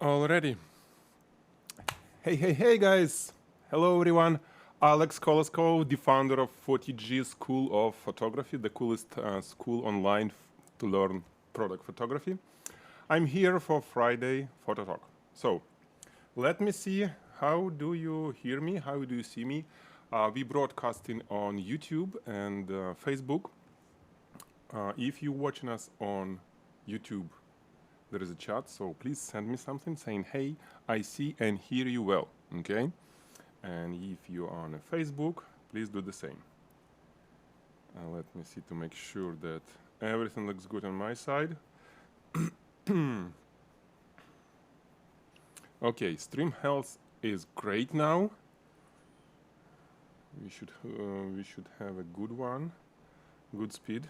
Already. Hey guys! Hello everyone. Alex Koloskov, the founder of PHOTIGY School of Photography, the coolest school online to learn product photography. I'm here for Friday Photo Talk. So let me see, how do you hear me? How do you see me? We broadcasting on YouTube and Facebook. If you're watching us on YouTube, there is a chat, so please send me something saying, hey, I see and hear you well, okay? And if you're on a Facebook, please do the same. Let me see to make sure that everything looks good on my side. Okay, stream health is great now. We should have a good one, good speed.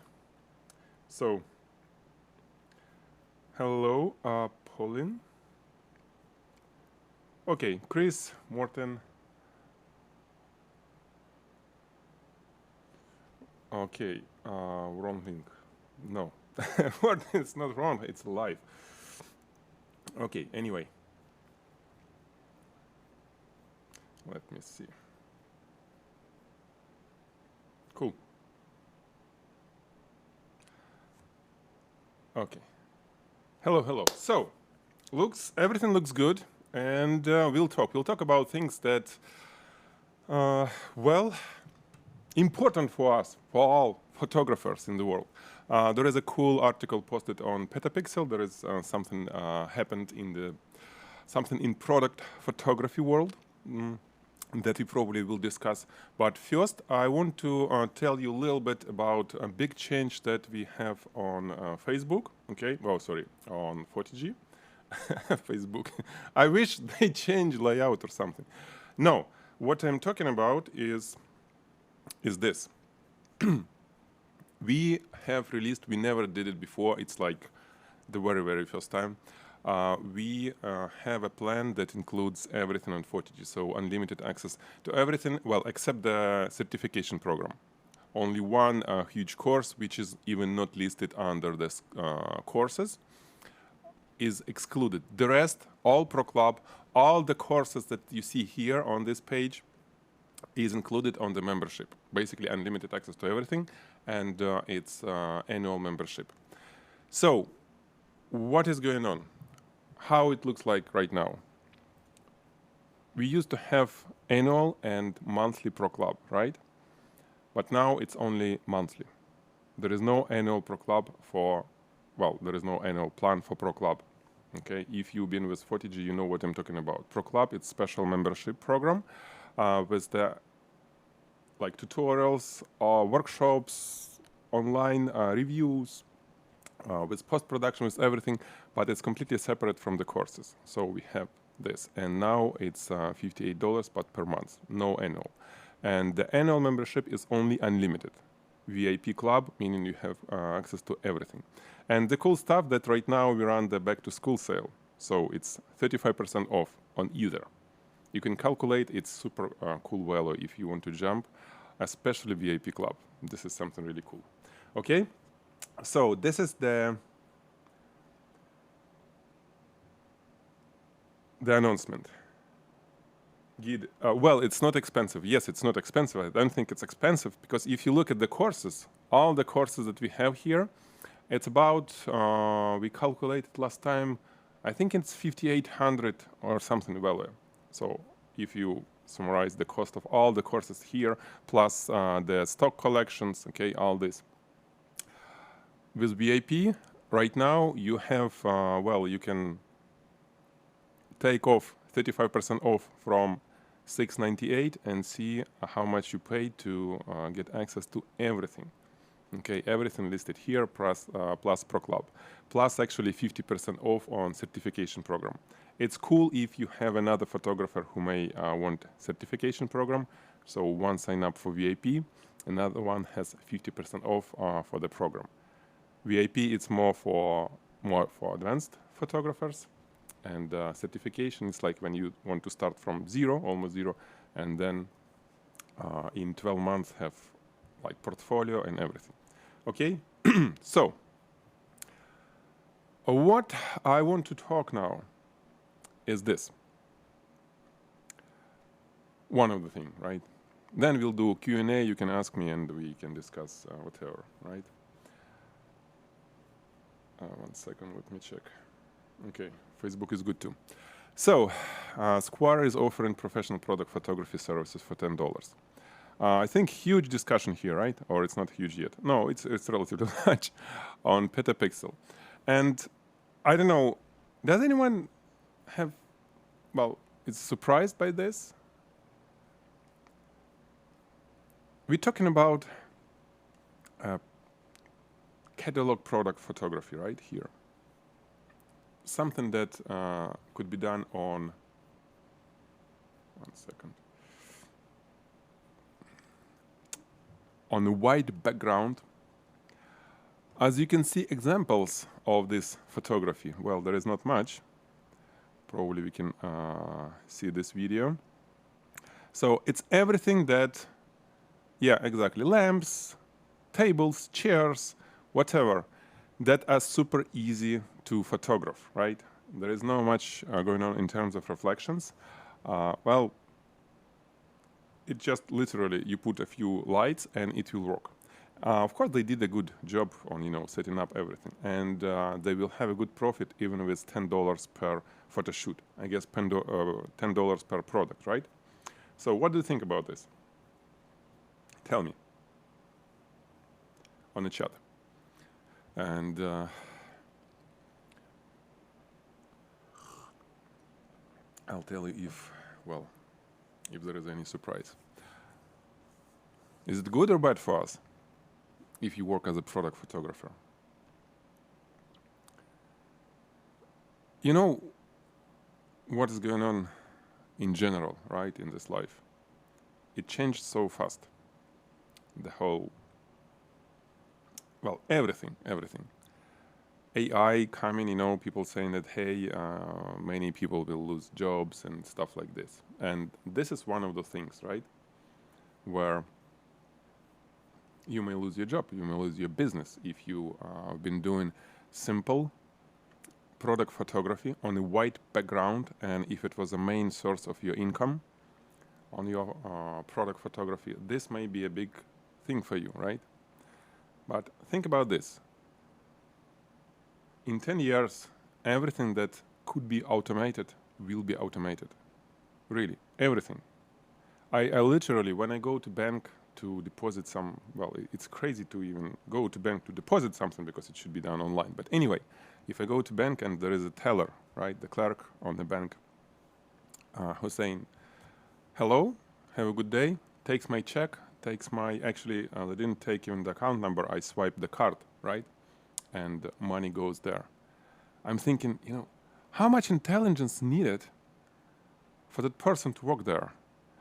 So, hello, Pauline. Okay, Chris, Morten. Okay, wrong link. No, it's not wrong, it's live. Okay, anyway. Let me see. Cool. Okay. Hello. So, everything looks good, and we'll talk about things that, well, important for us, for all photographers in the world. There is a cool article posted on Petapixel. There is something happened in something in product photography world that we probably will discuss. But first, I want to tell you a little bit about a big change that we have on Facebook. Okay, well, sorry, on PHOTIGY. Facebook. I wish they changed layout or something. No, what I'm talking about is this. We have released, we never did it before, it's like the very first time. We have a plan that includes everything on PHOTIGY, so unlimited access to everything, well, except the certification program. Only one huge course, which is even not listed under this courses, is excluded. The rest, all Pro Club, all the courses that you see here on this page is included on the membership. Basically unlimited access to everything, and it's annual membership. So, what is going on? How it looks like right now? We used to have annual and monthly Pro Club, right? But now it's only monthly. There is no annual Pro Club for, well, there is no annual plan for Pro Club. Okay, if you've been with PHOTIGY, you know what I'm talking about. Pro Club, it's special membership program with the like tutorials, workshops, online reviews, with post-production, with everything, but it's completely separate from the courses. So we have this, and now it's $58 but per month, no annual. And the annual membership is only unlimited. VIP club, meaning you have access to everything. And the cool stuff that right now we run the back to school sale. So it's 35% off on either. You can calculate, it's super cool value if you want to jump, especially VIP club. This is something really cool. Okay, so this is the announcement. Well, it's not expensive. Yes, it's not expensive. I don't think it's expensive because if you look at the courses, all the courses that we have here, it's about, we calculated last time, I think it's 5,800 or something value. So if you summarize the cost of all the courses here, plus the stock collections, okay, all this. With VIP, right now you have, well, you can take off 35% off from $698 and see how much you pay to get access to everything. Okay, everything listed here, plus Pro Club, plus actually 50% off on certification program. It's cool if you have another photographer who may want certification program. So one sign up for VIP, another one has 50% off for the program. VIP it's more for advanced photographers, and certification is like when you want to start from zero, almost zero, and then in 12 months have like portfolio and everything. Okay, so what I want to talk now is this. One of the things, right? Then we'll do Q&A, you can ask me and we can discuss whatever, right? 1 second, let me check. Okay, Facebook is good too. So, Square is offering professional product photography services for $10. I think huge discussion here, right? Or it's not huge yet. No, it's relatively large on Petapixel. And I don't know, does anyone have, well, is surprised by this? We're talking about catalog product photography right here. Something that could be done on, 1 second, on a white background. As you can see examples of this photography. Well, there is not much. Probably we can see this video. So it's everything that, yeah, exactly, lamps, tables, chairs, whatever, that are super easy to photograph, right? There is not much going on in terms of reflections. Well, it just literally, you put a few lights and it will work. Of course, they did a good job on, you know, setting up everything, and they will have a good profit even with $10 per photo shoot. I guess $10 per product, right? So what do you think about this? Tell me on the chat. And I'll tell you if, well, if there is any surprise. Is it good or bad for us if you work as a product photographer? You know what is going on in general, right, in this life? It changed so fast. The whole, well, everything. AI coming, you know, people saying that, hey, many people will lose jobs and stuff like this. And this is one of the things, right, where you may lose your job, you may lose your business if you have been doing simple product photography on a white background, and if it was a main source of your income on your product photography, this may be a big thing for you, right? But think about this. In 10 years, everything that could be automated will be automated. Really, everything. I literally, when I go to bank to deposit some, well, it's crazy to even go to bank to deposit something because it should be done online. But anyway, if I go to bank and there is a teller, right, the clerk on the bank, who's saying, hello, have a good day, takes my check, takes my, actually, they didn't take even the account number, I swiped the card, right? And money goes there. I'm thinking, you know, how much intelligence needed for that person to work there?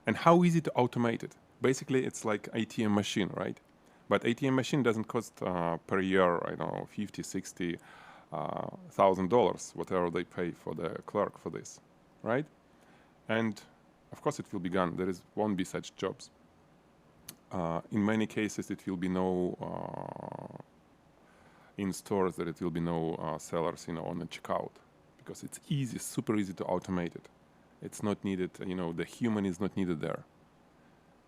And how easy to automate it? Basically, it's like ATM machine, right? But ATM machine doesn't cost per year, I don't know, $50,000, $60,000, whatever they pay for the clerk for this, right? And of course, it will be gone. There won't be such jobs. In many cases, it will be no in stores, that it will be no sellers, you know, on the checkout, because it's easy, super easy to automate it. It's not needed, you know, the human is not needed there.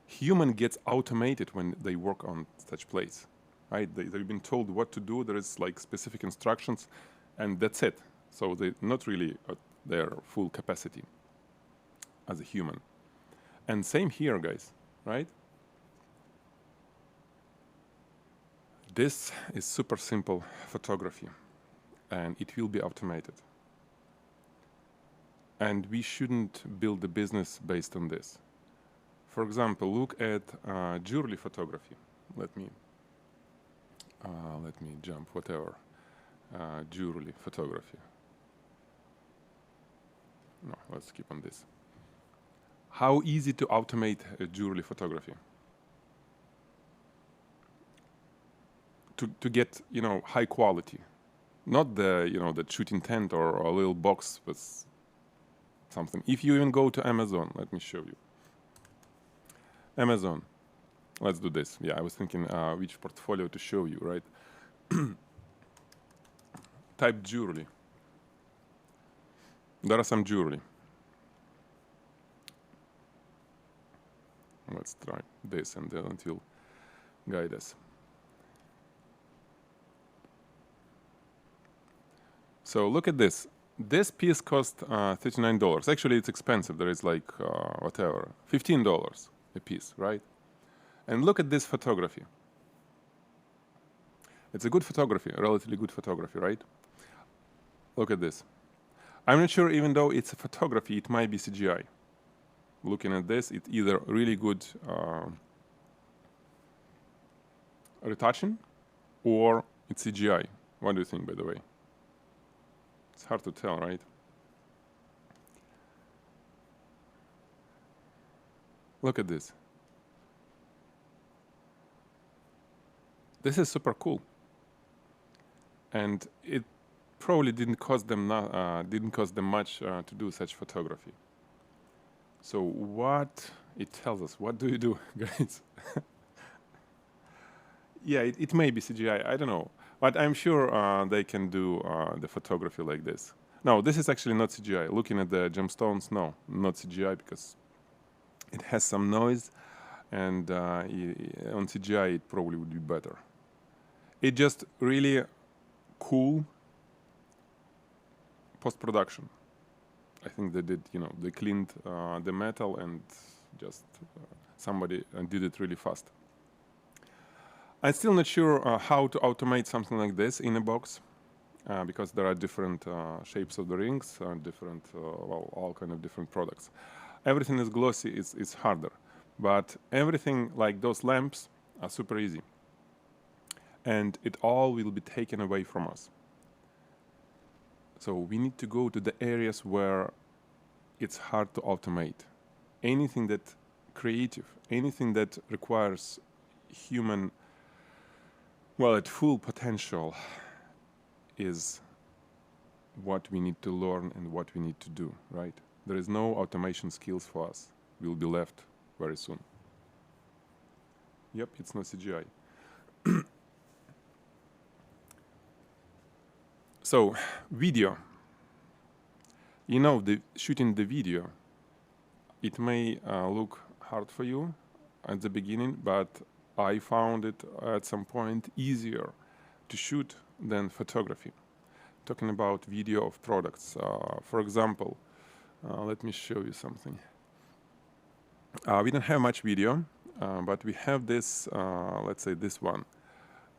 Human gets automated when they work on such place, right? They've been told what to do. There is like specific instructions, and that's it. So they're not really at their full capacity as a human. And same here, guys, right? This is super simple photography, and it will be automated. And we shouldn't build a business based on this. For example, look at jewelry photography. Let me jump, whatever. Jewelry photography. No, let's keep on this. How easy to automate jewelry photography? To get, you know, high quality, not the, you know, the shooting tent or a little box with something. If you even go to Amazon, let me show you. Amazon, let's do this. Yeah, I was thinking which portfolio to show you, right? Type jewelry. There are some jewelry. Let's try this and then it will guide us. So look at this. This piece cost $39. Actually, it's expensive. There is like whatever, $15 a piece, right? And look at this photography. It's a good photography, a relatively good photography, right? Look at this. I'm not sure, even though it's a photography, it might be CGI. Looking at this, it's either really good retouching or it's CGI. What do you think, by the way? It's hard to tell, right? Look at this. This is super cool. And it probably didn't cost them much to do such photography. So what it tells us? What do you do, guys? Yeah, it may be CGI. I don't know, but I'm sure they can do the photography like this. No, this is actually not CGI. Looking at the gemstones, no, not CGI, because it has some noise, and on CGI it probably would be better. It just really cool post-production. I think they did, they cleaned the metal and just somebody did it really fast. I'm still not sure how to automate something like this in a box because there are different shapes of the rings, different, all kind of different products. Everything is glossy, it's harder, but everything like those lamps are super easy. And it all will be taken away from us. So we need to go to the areas where it's hard to automate. Anything that creative, anything that requires human, at full potential is what we need to learn and what we need to do, right? There is no automation skills for us. We'll be left very soon. Yep, it's not CGI. So, video. Shooting the video, it may look hard for you at the beginning, but I found it at some point easier to shoot than photography. Talking about video of products. For example, let me show you something. We don't have much video, but we have this, let's say this one,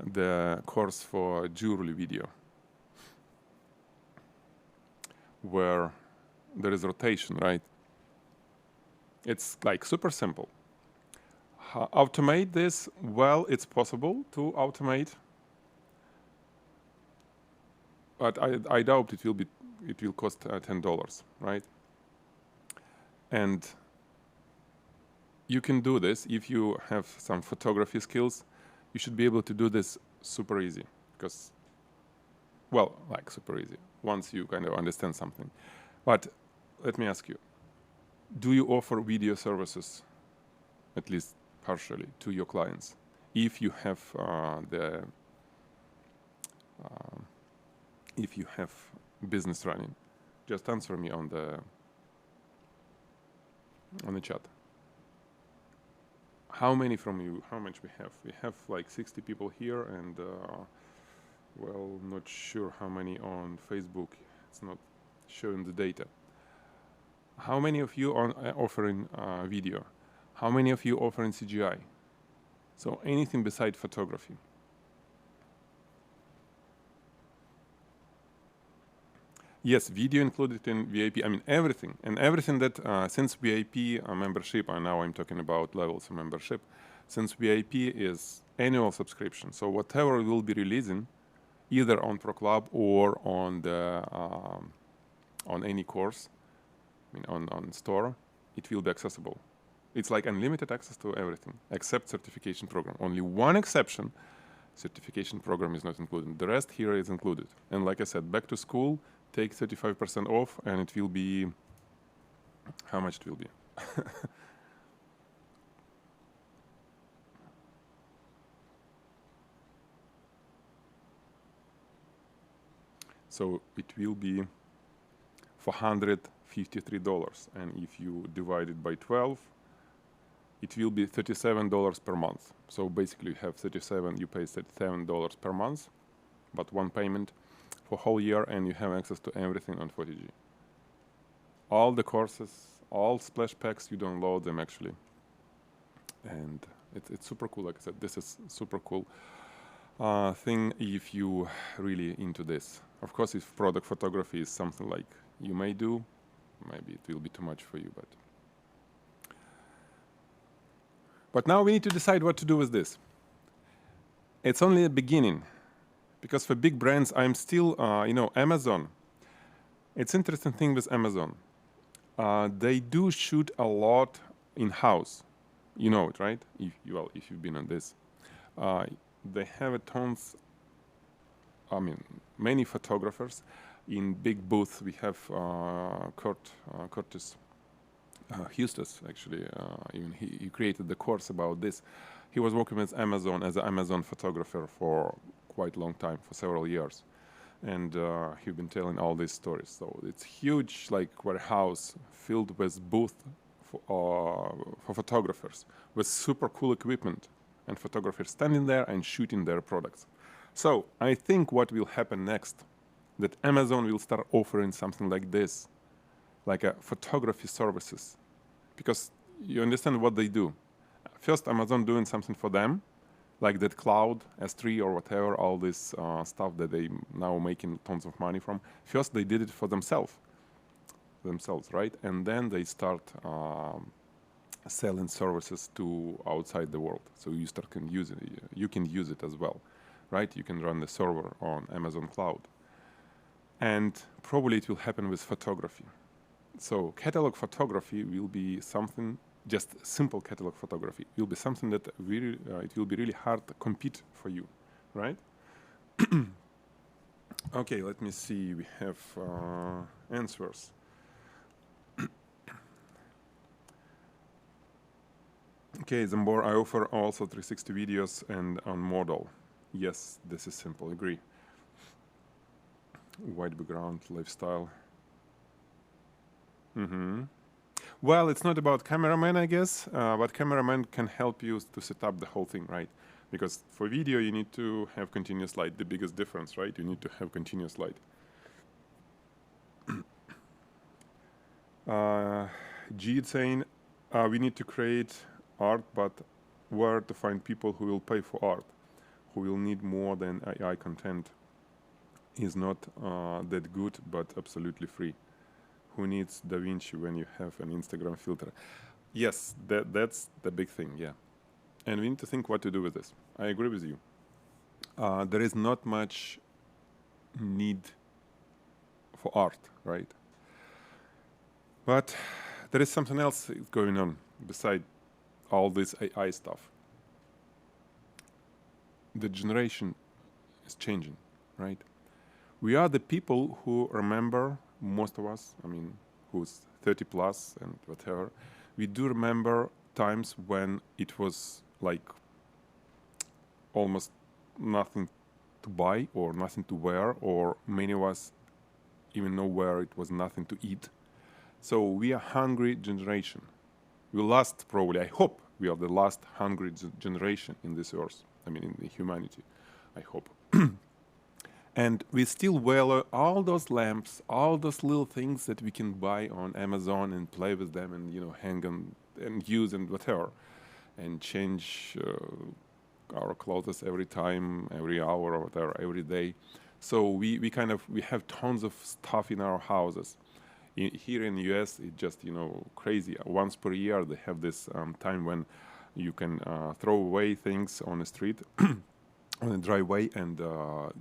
the course for jewelry video, where there is rotation, right? It's like super simple. Automate this? Well, it's possible to automate, but I doubt it will cost $10, right? And you can do this if you have some photography skills. You should be able to do this super easy, because, super easy once you kind of understand something. But let me ask you, do you offer video services, at least partially, to your clients? If you have if you have business running, just answer me on the chat. How many from you? How much we have? We have like 60 people here, and not sure how many on Facebook. It's not showing the data. How many of you are offering video? How many of you offering CGI? So anything beside photography. Yes, video included in VIP. I mean everything, and everything that since VIP membership, and now I'm talking about levels of membership. Since VIP is annual subscription, so whatever we'll be releasing, either on Pro Club or on the on any course, on store, it will be accessible. It's like unlimited access to everything except certification program. Only one exception: certification program is not included. The rest here is included. And like I said, back to school, take 35% off, and it will be, how much it will be? So it will be for $153. And if you divide it by 12, it will be $37 per month. So basically you have 37, you pay $37 per month, but one payment for whole year, and you have access to everything on PHOTIGY. All the courses, all splash packs, you download them actually. And it's super cool. Like I said, this is super cool thing if you really into this. Of course, if product photography is something like you may do, maybe it will be too much for you, but now we need to decide what to do with this. It's only a beginning, because for big brands, I'm still, Amazon. It's interesting thing with Amazon. They do shoot a lot in-house. You know it, right? If you've been on this. They have tons, many photographers. In big booths, we have Curtis Hustos, actually. Even he created the course about this. He was working with Amazon as an Amazon photographer for quite a long time, for several years. And he's been telling all these stories. So it's huge, like, warehouse filled with booth for photographers with super cool equipment, and photographers standing there and shooting their products. So I think what will happen next, that Amazon will start offering something like this, like a photography services, because you understand what they do. First, Amazon doing something for them, like that cloud, S3 or whatever, all this stuff that they now making tons of money from. First, they did it for themselves, right? And then they start selling services to outside the world. So you can use it. You can use it as well, right? You can run the server on Amazon Cloud. And probably it will happen with photography. So catalog photography will be something, just simple catalog photography will be something that really, it will be really hard to compete for you, right? Okay, let me see. We have answers. Okay, Zambor, I offer also 360 videos and on model. Yes, this is simple, agree. White background, lifestyle. Well, it's not about cameraman, I guess, but cameraman can help you to set up the whole thing, right? Because for video, you need to have continuous light, the biggest difference, right? You need to have continuous light. G is saying, we need to create art, but where to find people who will pay for art, who will need more than AI content is not that good, but absolutely free. Who needs DaVinci when you have an Instagram filter? Yes, that's the big thing, yeah. And we need to think what to do with this. I agree with you. There is not much need for art, right? But there is something else going on beside all this AI stuff. The generation is changing, right? We are the people who remember, most of us, who's 30 plus and whatever, we do remember times when it was like almost nothing to buy or nothing to wear, or many of us even know where it was nothing to eat. So we are hungry generation. We last, probably, I hope we are the last hungry generation in this earth. In the humanity, I hope. And we still value all those lamps, all those little things that we can buy on Amazon and play with them and, hang on and use and whatever, and change our clothes every time, every hour or whatever, every day. So we have tons of stuff in our houses. Here in the US, it's just, crazy. Once per year, they have this time when you can throw away things on the street, on a driveway, and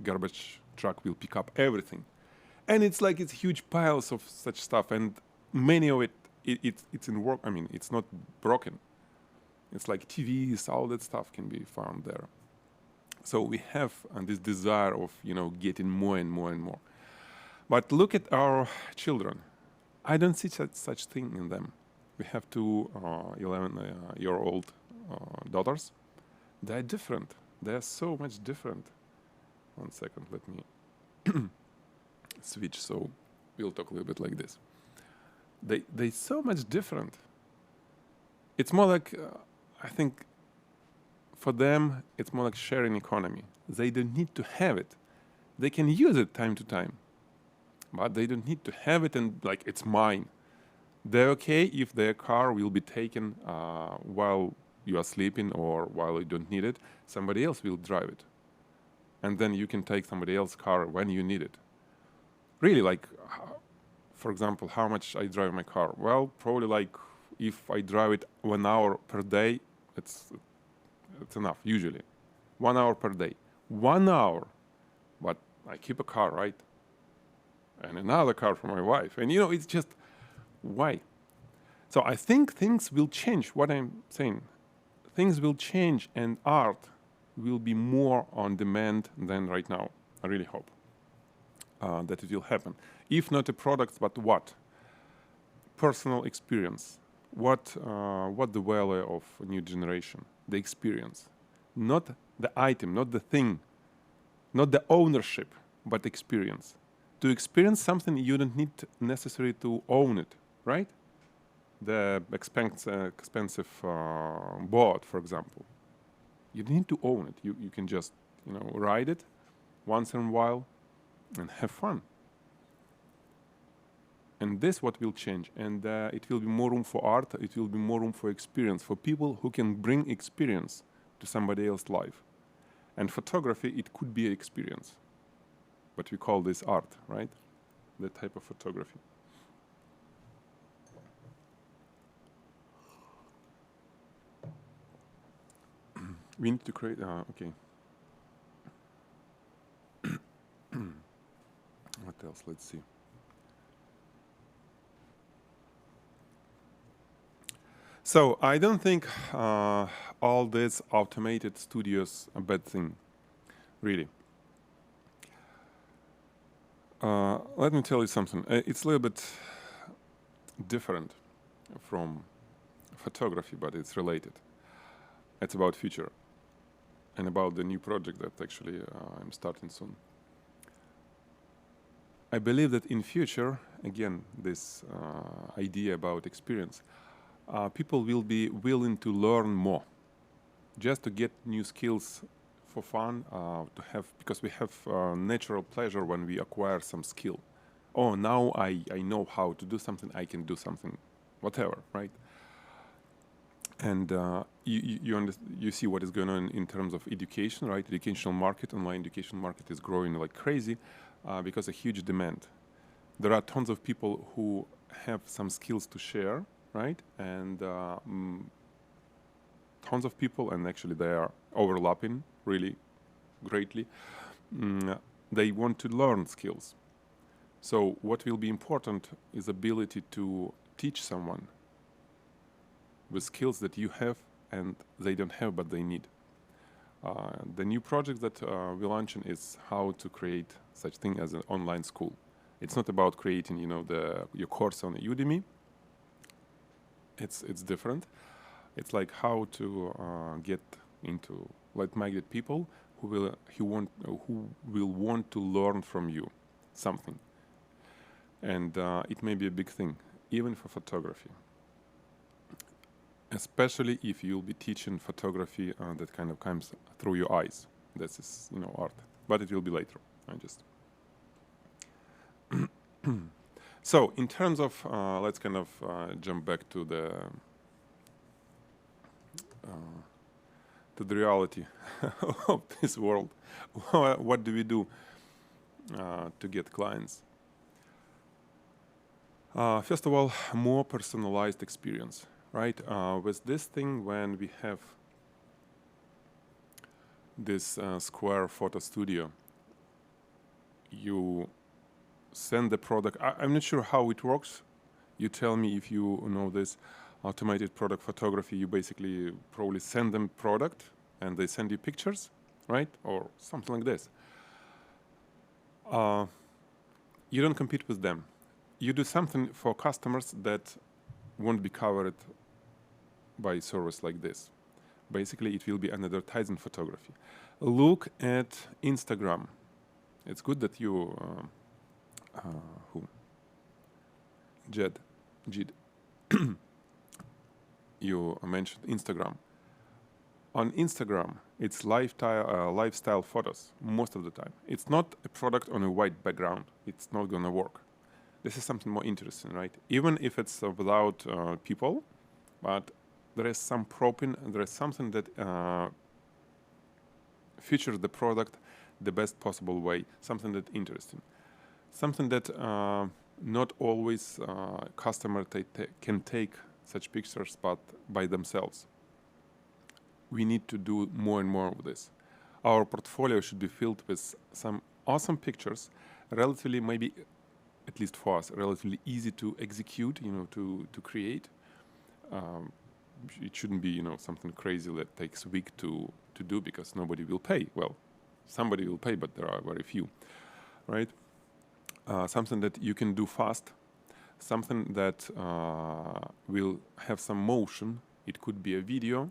garbage truck will pick up everything. And it's like it's huge piles of such stuff, and many of it's in work. It's not broken. It's like TVs, all that stuff can be found there. So we have this desire of, getting more and more and more. But look at our children. I don't see such thing in them. We have two 11-year-old daughters. They're different. They're so much different. 1 second, let me switch so we'll talk a little bit like this. They're so much different. It's more like, I think, for them, it's more like sharing economy. They don't need to have it. They can use it time to time, but they don't need to have it and like it's mine. They're okay if their car will be taken while you are sleeping or while you don't need it. Somebody else will drive it. And then you can take somebody else's car when you need it. Really, like, for example, how much I drive my car? Well, probably like if I drive it 1 hour per day, it's enough, usually. 1 hour per day. 1 hour. But I keep a car, right? And another car for my wife. And it's just, why? So I think things will change, what I'm saying. Things will change and art will be more on demand than right now. I really hope that it will happen. If not a product, but what? Personal experience. What the value of a new generation? The experience. Not the item, not the thing, not the ownership, but experience. To experience something, you don't need necessarily to own it, right? The expensive board, for example. You need to own it. You can just ride it once in a while and have fun. And this what will change. And it will be more room for art. It will be more room for experience, for people who can bring experience to somebody else's life. And photography, it could be an experience. But we call this art, right? That type of photography. We need to create, okay. What else? Let's see. So I don't think all these automated studios a bad thing, really. Let me tell you something. It's a little bit different from photography, but it's related. It's about future and about the new project that actually I'm starting soon. I believe that in future, again, this idea about experience, people will be willing to learn more, just to get new skills for fun, to have, because we have natural pleasure when we acquire some skill. Oh, now I know how to do something, I can do something, whatever, right? And you see what is going on in terms of education, right? Educational market, online education market is growing like crazy because a huge demand. There are tons of people who have some skills to share, right? And tons of people, and actually they are overlapping really greatly. They want to learn skills. So what will be important is ability to teach someone with skills that you have and they don't have, but they need. The new project that we're launching is how to create such thing as an online school. It's not about creating, your course on Udemy. It's different. It's like how to get into like-minded people who will want to learn from you something. And it may be a big thing, even for photography. Especially if you'll be teaching photography that kind of comes through your eyes. This is, art. But it will be later. I just. So, in terms of, let's kind of jump back to the reality of this world. What do we do to get clients? First of all, more personalized experience. Right, with this thing, when we have this Square photo studio, you send the product. I'm not sure how it works. You tell me if you know this automated product photography. You basically probably send them product and they send you pictures, right? Or something like this. You don't compete with them. You do something for customers that won't be covered by a service like this. Basically, it will be an advertising photography. Look at Instagram. It's good that you Jed, you mentioned Instagram. On Instagram, it's lifestyle photos most of the time. It's not a product on a white background. It's not gonna work. This is something more interesting, right? Even if it's without people, but there is some propping, and there is something that features the product the best possible way, something that interesting, something that not always customer can take such pictures, but by themselves. We need to do more and more of this. Our portfolio should be filled with some awesome pictures, relatively, maybe, at least for us, relatively easy to execute, to create. It shouldn't be, something crazy that takes a week to do because nobody will pay. Well, somebody will pay, but there are very few, right? Something that you can do fast, something that will have some motion. It could be a video,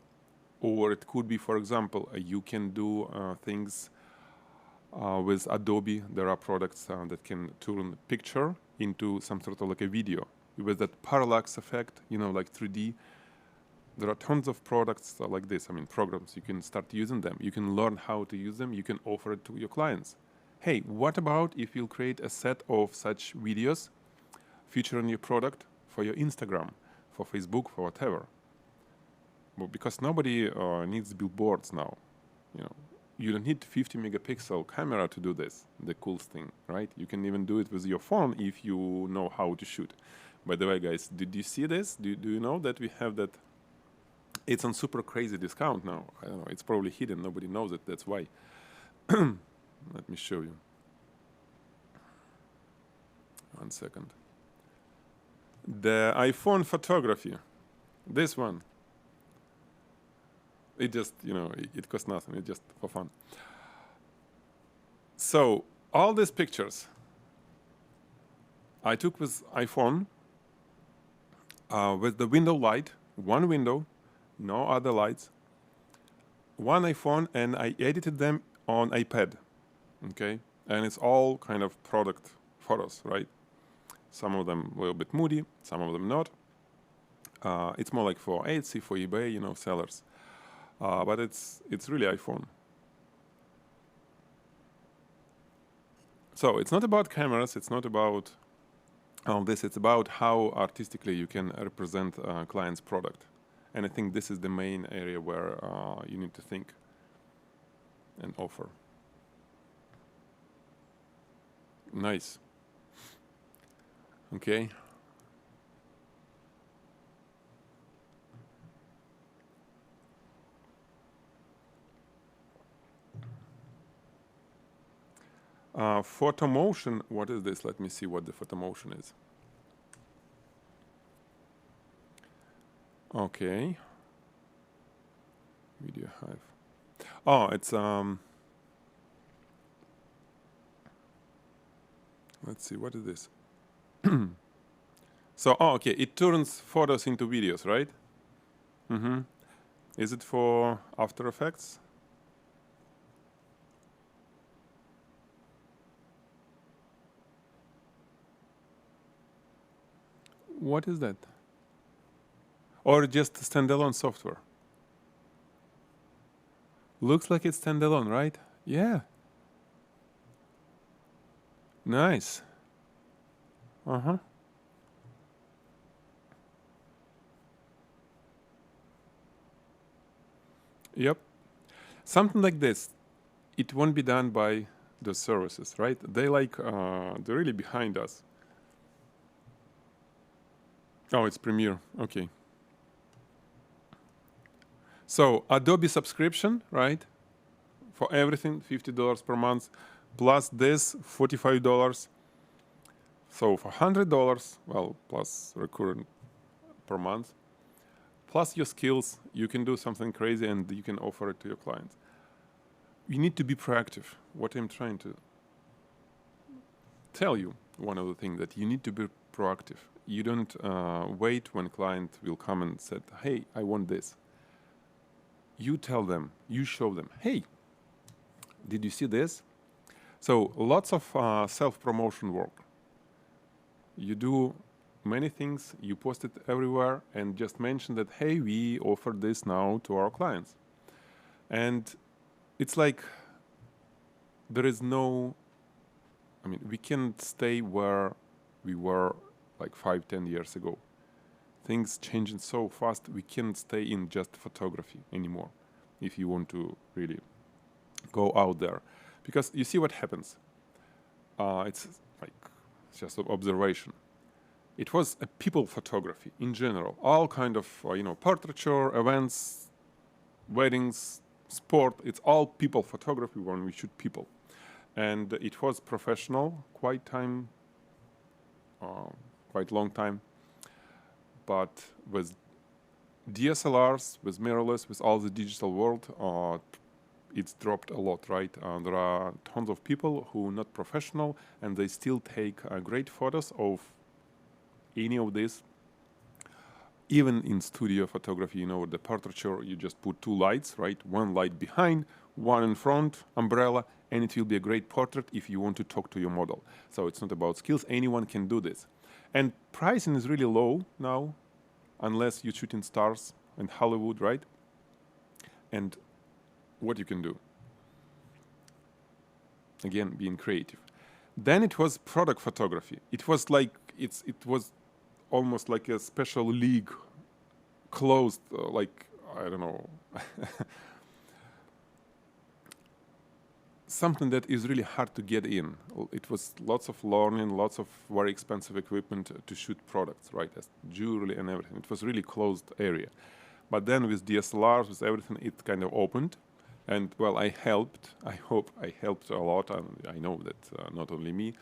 or it could be, for example, you can do things with Adobe. There are products that can turn a picture into some sort of like a video with that parallax effect, like 3D. There are tons of products like this. I mean, programs. You can start using them. You can learn how to use them. You can offer it to your clients. Hey, what about if you'll create a set of such videos featuring your product for your Instagram, for Facebook, for whatever? Well, because nobody needs billboards now. You don't need 50 megapixel camera to do this, the coolest thing, right? You can even do it with your phone if you know how to shoot. By the way, guys, did you see this? Do you know that we have that? It's on super crazy discount now. I don't know, it's probably hidden, nobody knows it, that's why. Let me show you. 1 second. The iPhone photography, this one. It just, it costs nothing. It's just for fun. So all these pictures I took with iPhone with the window light, one window, no other lights, one iPhone, and I edited them on iPad, okay? And it's all kind of product photos, right? Some of them a little bit moody, some of them not. It's more like for Etsy, for eBay, sellers. But it's really iPhone. So it's not about cameras, it's not about all this, it's about how artistically you can represent a client's product. And I think this is the main area where you need to think and offer. Nice. Okay. Photo motion, what is this? Let me see what the photo motion is. Okay. Video Hive. Oh, it's let's see, what is this? So, okay, it turns photos into videos, right? Is it for After Effects? What is that? Or just standalone software? Looks like it's standalone, right? Yeah. Nice. Yep. Something like this. It won't be done by the services, right? They're really behind us. Oh, it's Premiere. Okay. So Adobe Subscription, right? For everything, $50 per month, plus this, $45. So for $100, well, plus recurrent per month, plus your skills, you can do something crazy and you can offer it to your clients. You need to be proactive. What I'm trying to tell you, one of the things that you need to be proactive. You don't wait when client will come and said, hey, I want this. You tell them, you show them, hey, did you see this? So lots of self-promotion work. You do many things, you post it everywhere, and just mention that, hey, we offer this now to our clients. And it's like there is no, I mean, we can't stay where we were like 5-10 years ago. Things changing so fast, we can't stay in just photography anymore if you want to really go out there. Because you see what happens. It's like just an observation. It was a people photography in general. All kind of, portraiture, events, weddings, sport. It's all people photography when we shoot people. And it was professional, quite long time. But with DSLRs, with mirrorless, with all the digital world, it's dropped a lot, right? There are tons of people who are not professional, and they still take great photos of any of this. Even in studio photography, the portraiture, you just put two lights, right? One light behind, one in front, umbrella, and it will be a great portrait if you want to talk to your model. So it's not about skills. Anyone can do this. And pricing is really low now, unless you shoot in stars in Hollywood, right? And what you can do. Again, being creative. Then it was product photography. It was like, it was almost like a special league, closed, like, I don't know, something that is really hard to get in. It was lots of learning, lots of very expensive equipment to shoot products, right, as jewelry and everything. It was really closed area. But then with DSLRs, with everything, it kind of opened. And well, I hope I helped a lot, and I know that not only me,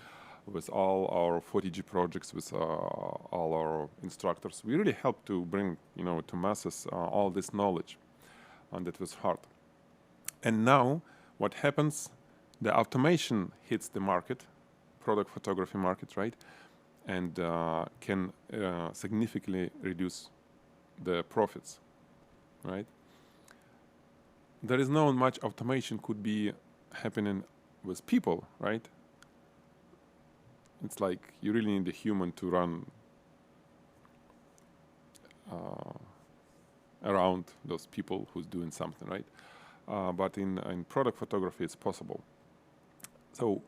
with all our PHOTIGY projects, with all our instructors, we really helped to bring, to masses all this knowledge, and that was hard. And now, what happens? The automation hits the market, product photography market, right, and can significantly reduce the profits, right? There is not much automation could be happening with people, right? It's like you really need a human to run around those people who's doing something, right? But in product photography, it's possible. So,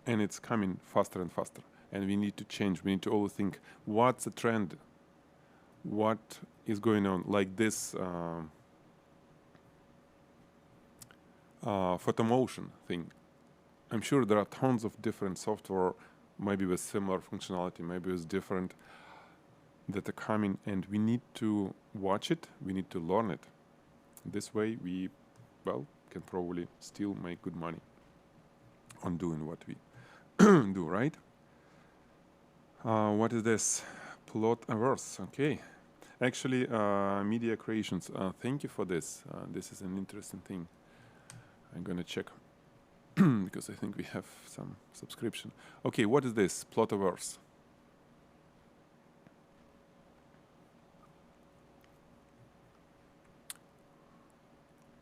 and it's coming faster and faster. And we need to change. We need to always think, what's the trend? What is going on? Like this photomotion thing. I'm sure there are tons of different software, maybe with similar functionality, maybe with different, that are coming, and we need to watch it, we need to learn it. This way we, well, can probably still make good money on doing what we do, right? What is this? Plot averse, okay. Actually, media creations, thank you for this. This is an interesting thing. I'm gonna check because I think we have some subscription. Okay, what is this? Plot averse.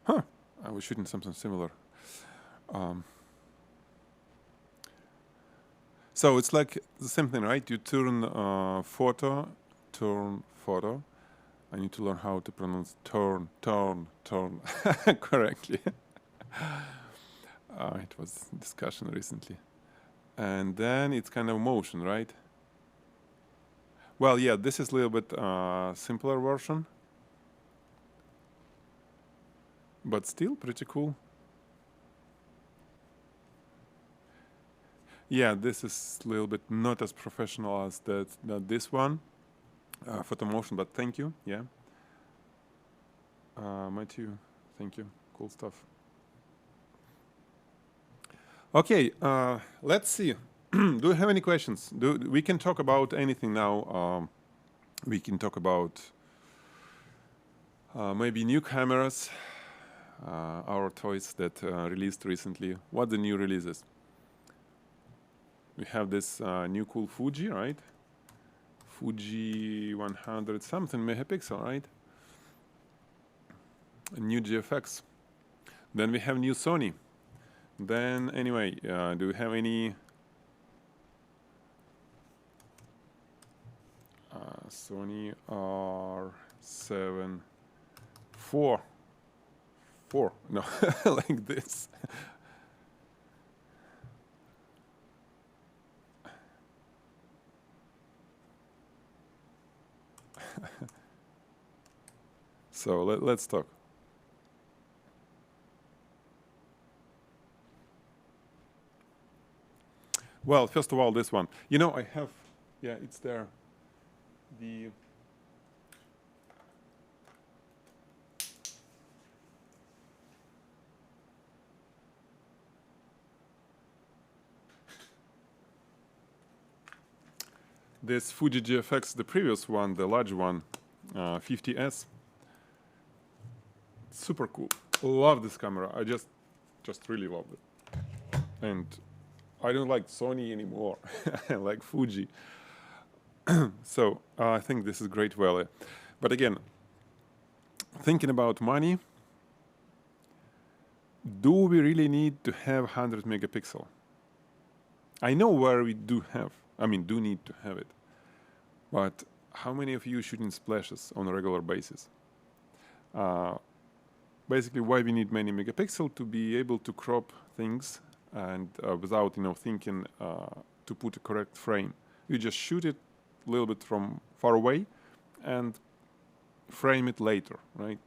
Huh, I was shooting something similar. So it's like the same thing, right? You turn photo. I need to learn how to pronounce turn correctly. It was discussion recently. And then it's kind of motion, right? Well, yeah, this is a little bit simpler version, but still pretty cool. Yeah, this is a little bit not as professional as this one, photo motion, but thank you, yeah. Matthew, thank you, cool stuff. Okay, let's see. Do you have any questions? We can talk about anything now. We can talk about maybe new cameras, our toys that released recently. What the new releases? We have this new cool Fuji, right? Fuji 100 something megapixel, right? A new GFX. Then we have new Sony. Then anyway, do we have any Sony R7 4 no like this. So let's talk. Well, first of all, this one. You know, I have, yeah, it's there. This Fuji GFX, the previous one, the large one, 50S. Super cool. Love this camera. I just really love it. And I don't like Sony anymore. I like Fuji. So I think this is great value. But again, thinking about money, do we really need to have 100 megapixel? I know where we do need to have it. But how many of you shooting splashes on a regular basis? Basically, why we need many megapixel to be able to crop things and without thinking to put a correct frame. You just shoot it a little bit from far away and frame it later, right?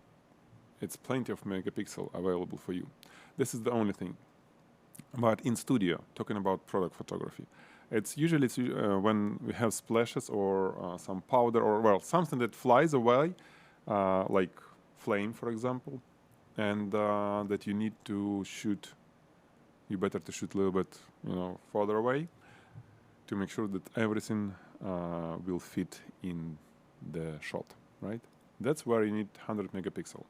It's plenty of megapixel available for you. This is the only thing. But in studio, talking about product photography, it's usually when we have splashes or some powder or, well, something that flies away, like flame, for example, and that you need to shoot. You better to shoot a little bit, further away to make sure that everything will fit in the shot, right? That's where you need 100 megapixel.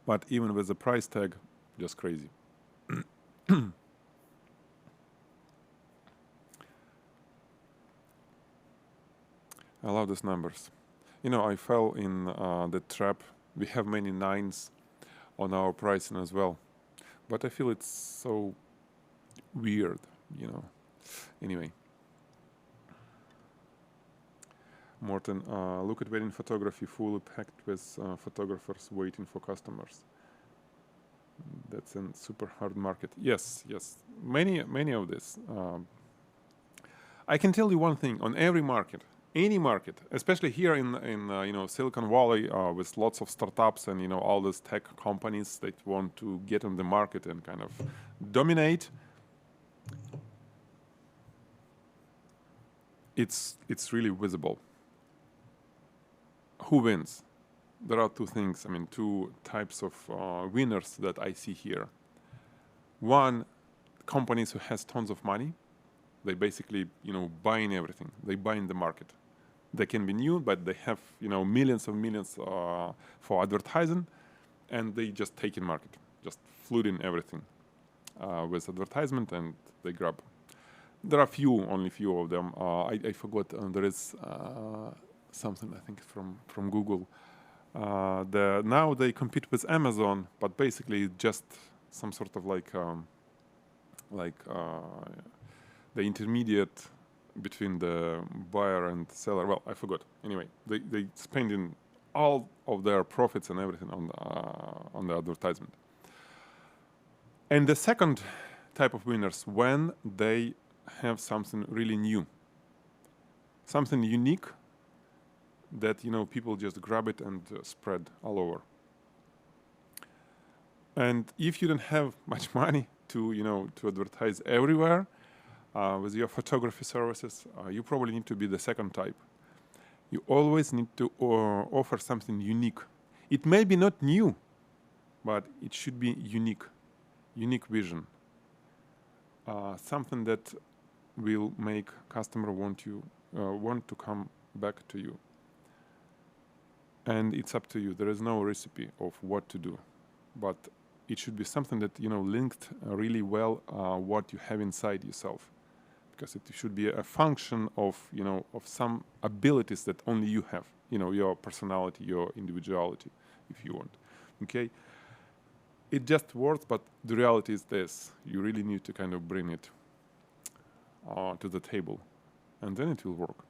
But even with the price tag, just crazy. I love these numbers. I fell in the trap. We have many 9s on our pricing as well. But I feel it's so weird, Anyway. Morten, look at wedding photography fully packed with photographers waiting for customers. That's a super hard market. Yes. Many of this. I can tell you one thing, on every market, any market, especially here in Silicon Valley, with lots of startups and all these tech companies that want to get on the market and kind of dominate. It's really visible. Who wins? There are two things. Two types of winners that I see here. One, companies who has tons of money. They basically, buying everything. They buy in the market. They can be new, but they have, millions for advertising, and they just take in market, just flood in everything with advertisement, and they grab. There are only few of them. I forgot. There is something I think from Google. Now they compete with Amazon, but basically just some sort of like the intermediate between the buyer and seller. Well, I forgot. Anyway, they spending all of their profits and everything on the advertisement. And the second type of winners, when they have something really new, something unique that people just grab it and spread all over. And if you don't have much money to advertise everywhere with your photography services, you probably need to be the second type. You always need to offer something unique. It may be not new, but it should be unique vision. Something that will make customer want to come back to you. And it's up to you. There is no recipe of what to do, but it should be something that linked really well what you have inside yourself, because it should be a function of of some abilities that only you have. Your personality, your individuality, if you want. Okay. It just works, but the reality is this: you really need to kind of bring it to the table, and then it will work.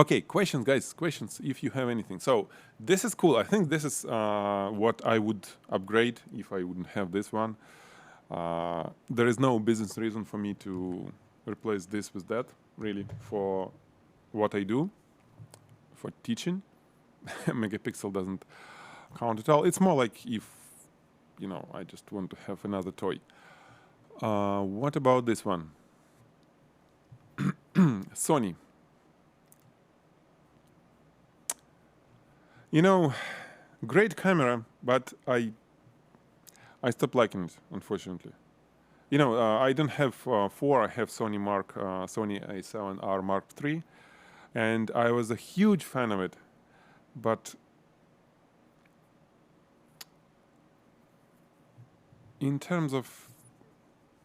Okay, questions, guys. Questions, if you have anything. So this is cool. I think this is what I would upgrade if I wouldn't have this one. There is no business reason for me to replace this with that, really, for what I do, for teaching. Megapixel doesn't count at all. It's more like if, you know, I just want to have another toy. What about this one? Sony. You know, great camera, but I stopped liking it, unfortunately. You know, I don't have 4. I have Sony A7R Mark III, and I was a huge fan of it. But in terms of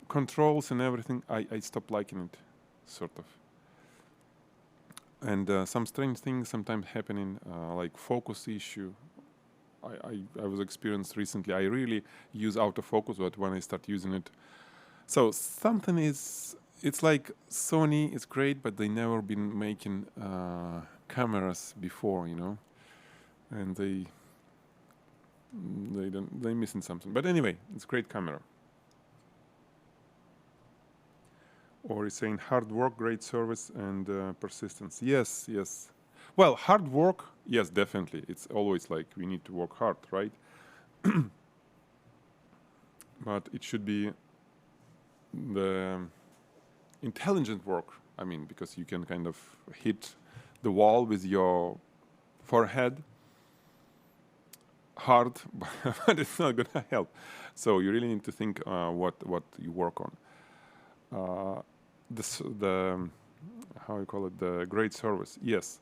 controls and everything, I stopped liking it, sort of. And some strange things sometimes happening, like focus issue. I was experienced recently. I really use autofocus, but when I start using it, so something is. It's like Sony is great, but they never been making cameras before, you know, and they're missing something. But anyway, it's great camera. Or is saying hard work, great service, and persistence. Yes, yes. Well, hard work, yes, definitely. It's always like we need to work hard, right? But it should be the intelligent work. I mean, because you can kind of hit the wall with your forehead hard, but it's not going to help. So you really need to think what you work on. The how you call it, the great service. Yes,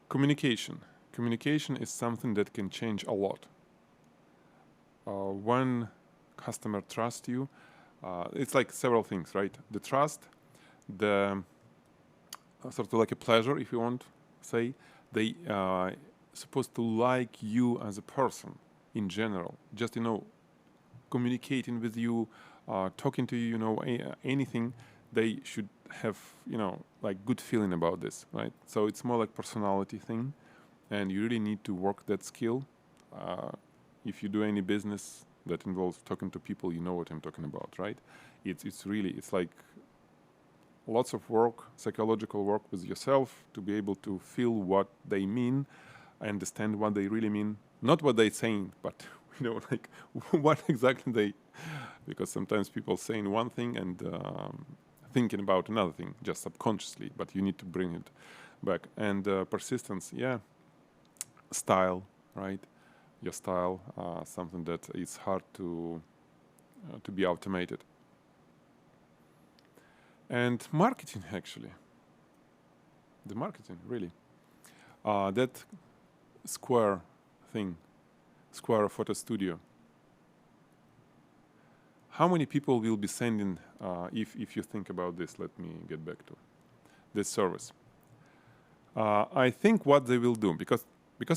communication is something that can change a lot. When customer trusts you, it's like several things, right? The trust, the sort of like a pleasure, if you want to say. They supposed to like you as a person in general, just, you know, communicating with you, talking to you, you know, anything. They should have, you know, like good feeling about this, right? So it's more like personality thing, and you really need to work that skill. If you do any business that involves talking to people, you know what I'm talking about, right? It's really, it's like lots of work, psychological work with yourself to be able to feel what they mean, understand what they really mean, not what they're saying, but, you know, like what exactly they, because sometimes people saying one thing and thinking about another thing just subconsciously, but you need to bring it back. And persistence, yeah, style, right? Your style, something that is hard to be automated. And marketing, actually, the marketing, really, that Square thing, Square Photo Studio. How many people will be sending, if you think about this, let me get back to this service. I think what they will do, because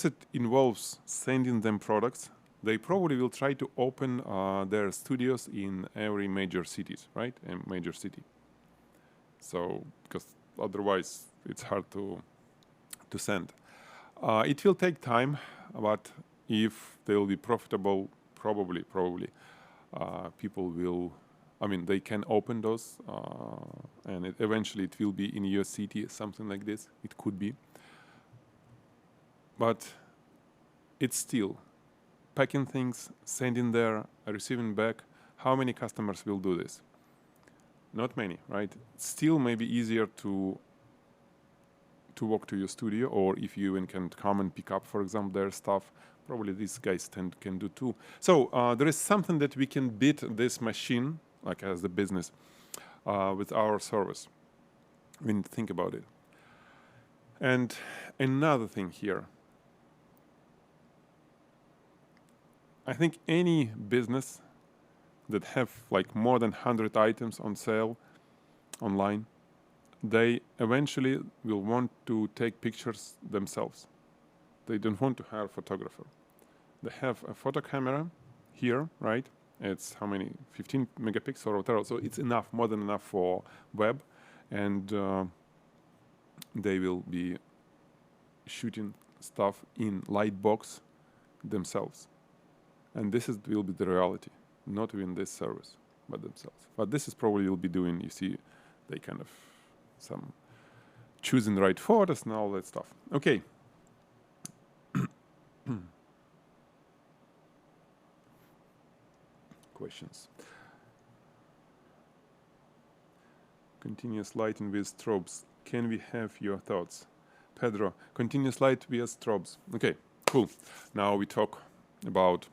it involves sending them products, they probably will try to open their studios in every major cities, right? A major city. So, because otherwise it's hard to send. It will take time, but if they will be profitable, probably people will, I mean, they can open those, and eventually it will be in your city, something like this. It could be. But it's still packing things, sending there, receiving back. How many customers will do this? Not many, right? Still maybe easier to walk to your studio, or if you even can come and pick up, for example, their stuff. Probably these guys can do too. So there is something that we can beat this machine, like as the business, with our service. I mean, think about it. And another thing here. I think any business that have like more than 100 items on sale online, they eventually will want to take pictures themselves. They don't want to hire a photographer. They have a photo camera here, right? It's how many? 15 megapixels or whatever. So it's enough, more than enough for web. And they will be shooting stuff in light box themselves. And this will be the reality, not even this service, but themselves. But this is probably you'll be doing, you see, they kind of some choosing the right photos and all that stuff. Okay. Questions. Continuous lighting with strobes. Can we have your thoughts? Pedro, continuous light via strobes. Okay, cool. Now we talk about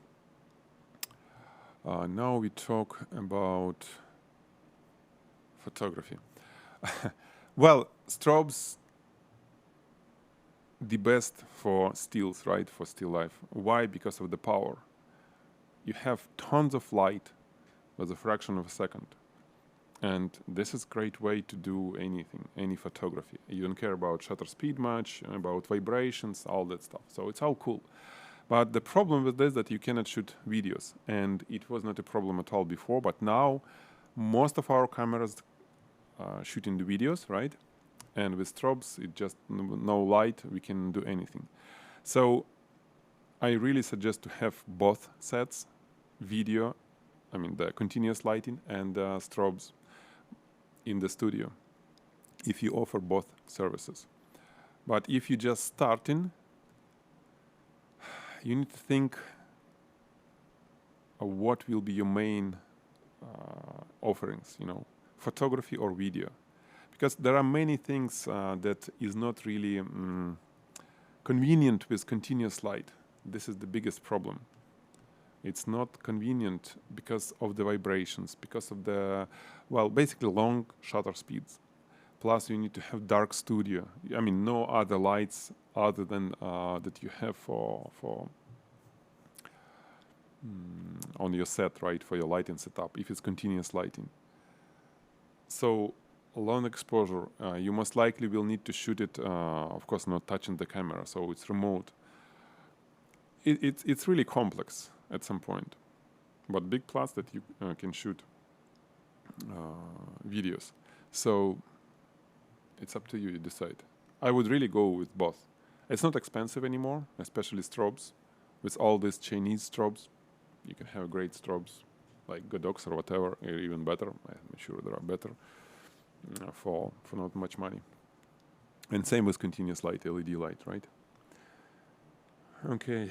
photography. Well, strobes the best for stills, right? For still life. Why? Because of the power. You have tons of light with a fraction of a second. And this is a great way to do anything, any photography. You don't care about shutter speed much, about vibrations, all that stuff. So it's all cool. But the problem with this is that you cannot shoot videos. And it was not a problem at all before, but now most of our cameras shooting the videos, right? And with strobes, it just no light, we can do anything. So I really suggest to have both sets, video, I mean the continuous lighting and strobes in the studio, if you offer both services. But if you just starting, you need to think of what will be your main offerings, you know, photography or video. Because there are many things that is not really convenient with continuous light. This is the biggest problem. It's not convenient because of the vibrations, because of the, well, basically long shutter speeds. Plus you need to have dark studio. I mean, no other lights other than that you have for on your set, right, for your lighting setup, if it's continuous lighting. So long exposure, you most likely will need to shoot it, of course not touching the camera, so it's remote. It's really complex at some point, but big plus that you can shoot videos. So it's up to you, you decide. I would really go with both. It's not expensive anymore, especially strobes. With all these Chinese strobes, you can have great strobes like Godox or whatever, or even better. I'm sure there are better for not much money. And same with continuous light, LED light, right? Okay.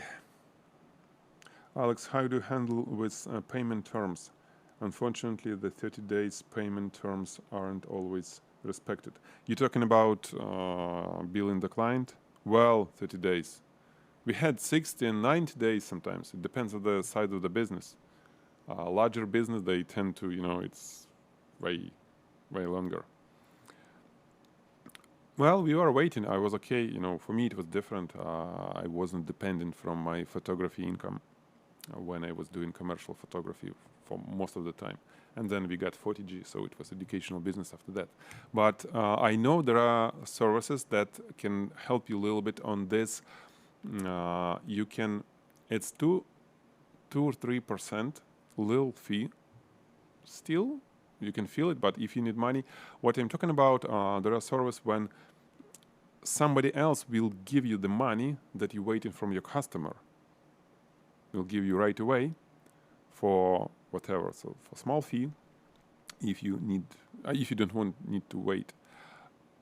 Alex, how do you handle with payment terms? Unfortunately, the 30 days payment terms aren't always respected. You're talking about billing the client? Well, 30 days. We had 60 and 90 days sometimes. It depends on the side of the business. Larger business, they tend to, you know, it's way longer. Well, we were waiting. I was okay. You know, for me it was different. I wasn't dependent from my photography income when I was doing commercial photography for most of the time. And then we got PHOTIGY, so it was educational business after that. But I know there are services that can help you a little bit on this. You can, it's 2 or 3% little fee. Still, you can feel it, but if you need money, what I'm talking about, there are services when somebody else will give you the money that you're waiting from your customer. Will give you right away for whatever, so for small fee, if you need, if you don't need to wait,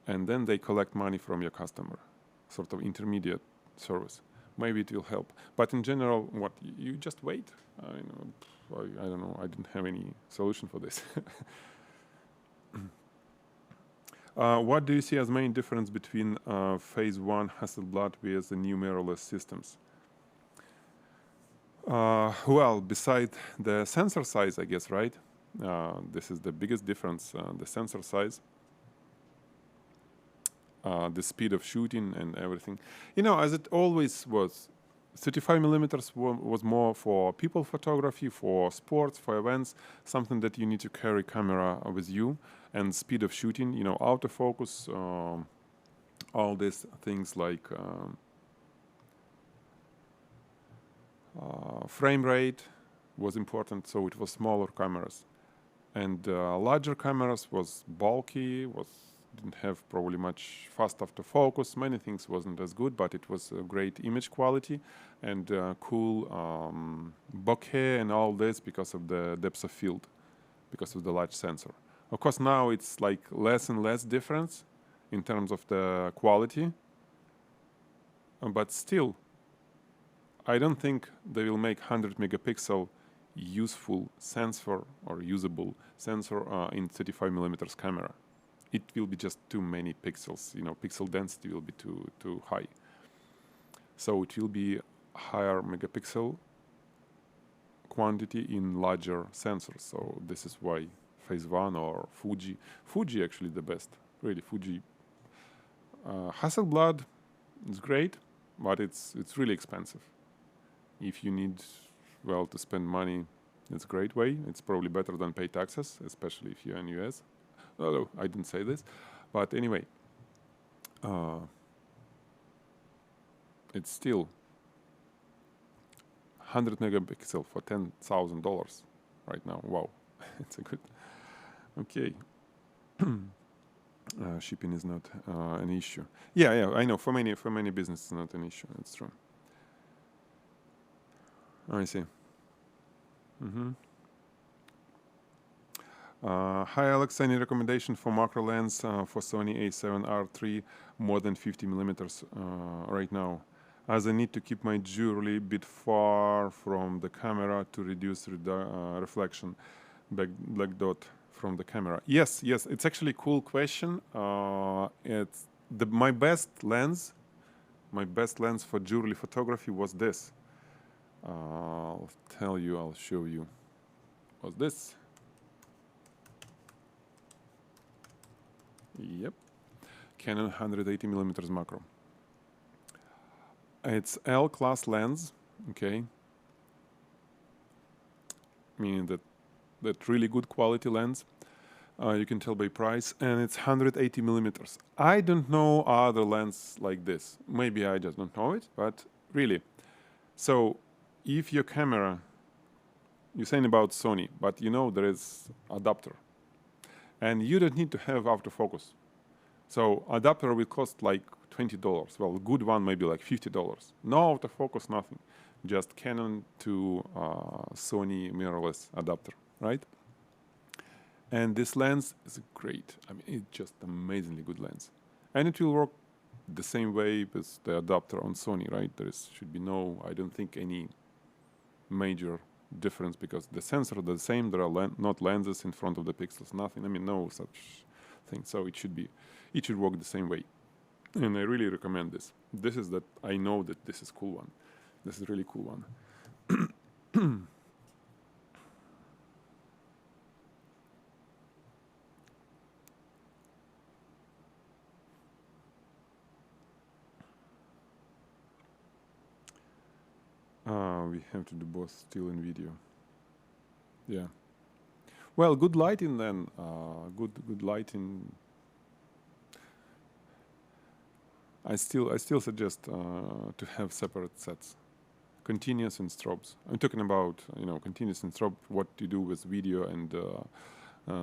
and then they collect money from your customer, sort of intermediate service. Maybe it will help, but in general, what you just wait. I don't know. I didn't have any solution for this. What do you see as main difference between phase 1 Hasselblad with the new mirrorless systems? Well, beside the sensor size, I guess, right? This is the biggest difference, the sensor size, the speed of shooting and everything. You know, as it always was, 35 millimeters was more for people photography, for sports, for events, something that you need to carry camera with you, and speed of shooting, you know, autofocus, all these things like frame rate was important, so it was smaller cameras. And larger cameras was bulky, was didn't have probably much fast autofocus. Many things wasn't as good, but it was a great image quality and cool bokeh and all this because of the depth of field, because of the large sensor. Of course, now it's like less and less difference in terms of the quality, but still, I don't think they will make 100 megapixel useful sensor or usable sensor in 35 millimeters camera. It will be just too many pixels, you know, pixel density will be too high. So it will be higher megapixel quantity in larger sensors. So this is why Phase 1 or Fuji actually the best, really Fuji. Hasselblad is great, but it's really expensive. If you need, well, to spend money, it's a great way. It's probably better than pay taxes, especially if you're in US. Although I didn't say this, but anyway, it's still 100 megapixel for $10,000 right now. Wow, it's a good. Okay, shipping is not an issue. Yeah, I know. For many businesses, it's not an issue. That's true. I see. Hi Alex, any recommendation for macro lens for Sony A7R III more than 50 millimeters right now? As I need to keep my jewelry a bit far from the camera to reduce reflection, black dot from the camera. Yes, it's actually a cool question. It's my best lens for jewelry photography was this. I'll tell you, I'll show you. Was this? Yep, Canon 180 millimeters macro. It's L-class lens, okay, meaning that really good quality lens. You can tell by price, and it's 180 millimeters. I don't know other lens like this. Maybe I just don't know it, but really. So if your camera, you're saying about Sony, but you know there is adapter. And you don't need to have autofocus. So adapter will cost like $20. Well, a good one maybe like $50. No autofocus, nothing. Just Canon to Sony mirrorless adapter, right? And this lens is great. I mean, it's just amazingly good lens. And it will work the same way with the adapter on Sony, right? Should be no, I don't think, any major difference because the sensor are the same. There are not lenses in front of the pixels, nothing. I mean, no such thing. So it should work the same way. And I really recommend this. This is that I know that this is cool one. This is a really cool one. We have to do both still and video. Yeah. Well, good lighting then. Good lighting. I still suggest to have separate sets, continuous and strobes. I'm talking about continuous and strobe. What you do with video and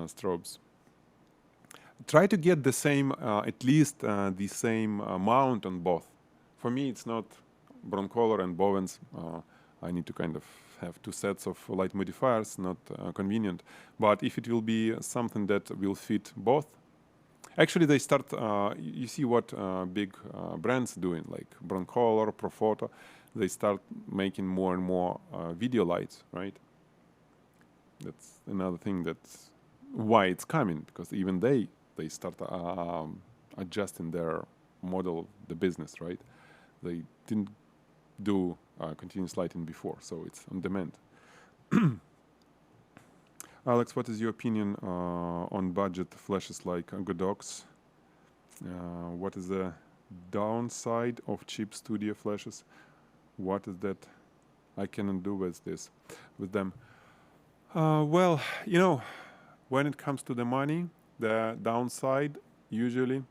strobes. Try to get the same, at least the same mount on both. For me, it's not Broncolor and Bowens. I need to kind of have two sets of light modifiers, not convenient. But if it will be something that will fit both, actually they start, you see what big brands doing, like Broncolor, Profoto, they start making more and more video lights, right? That's another thing that's why it's coming, because even they start adjusting their model of the business, right? They didn't do continuous lighting before, so it's on demand. Alex, what is your opinion on budget flashes like Godox? What is the downside of cheap studio flashes? What is that I cannot do with them? Well, when it comes to the money, the downside usually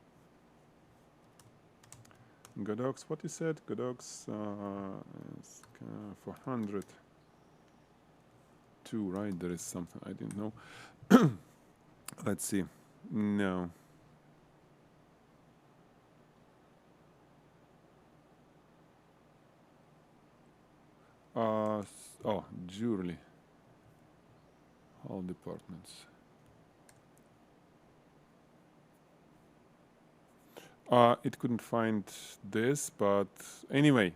Godox, what you said? Godox is for 100. Right? There is something I didn't know. Let's see. No. Oh, jewelry. All departments. It couldn't find this, but anyway,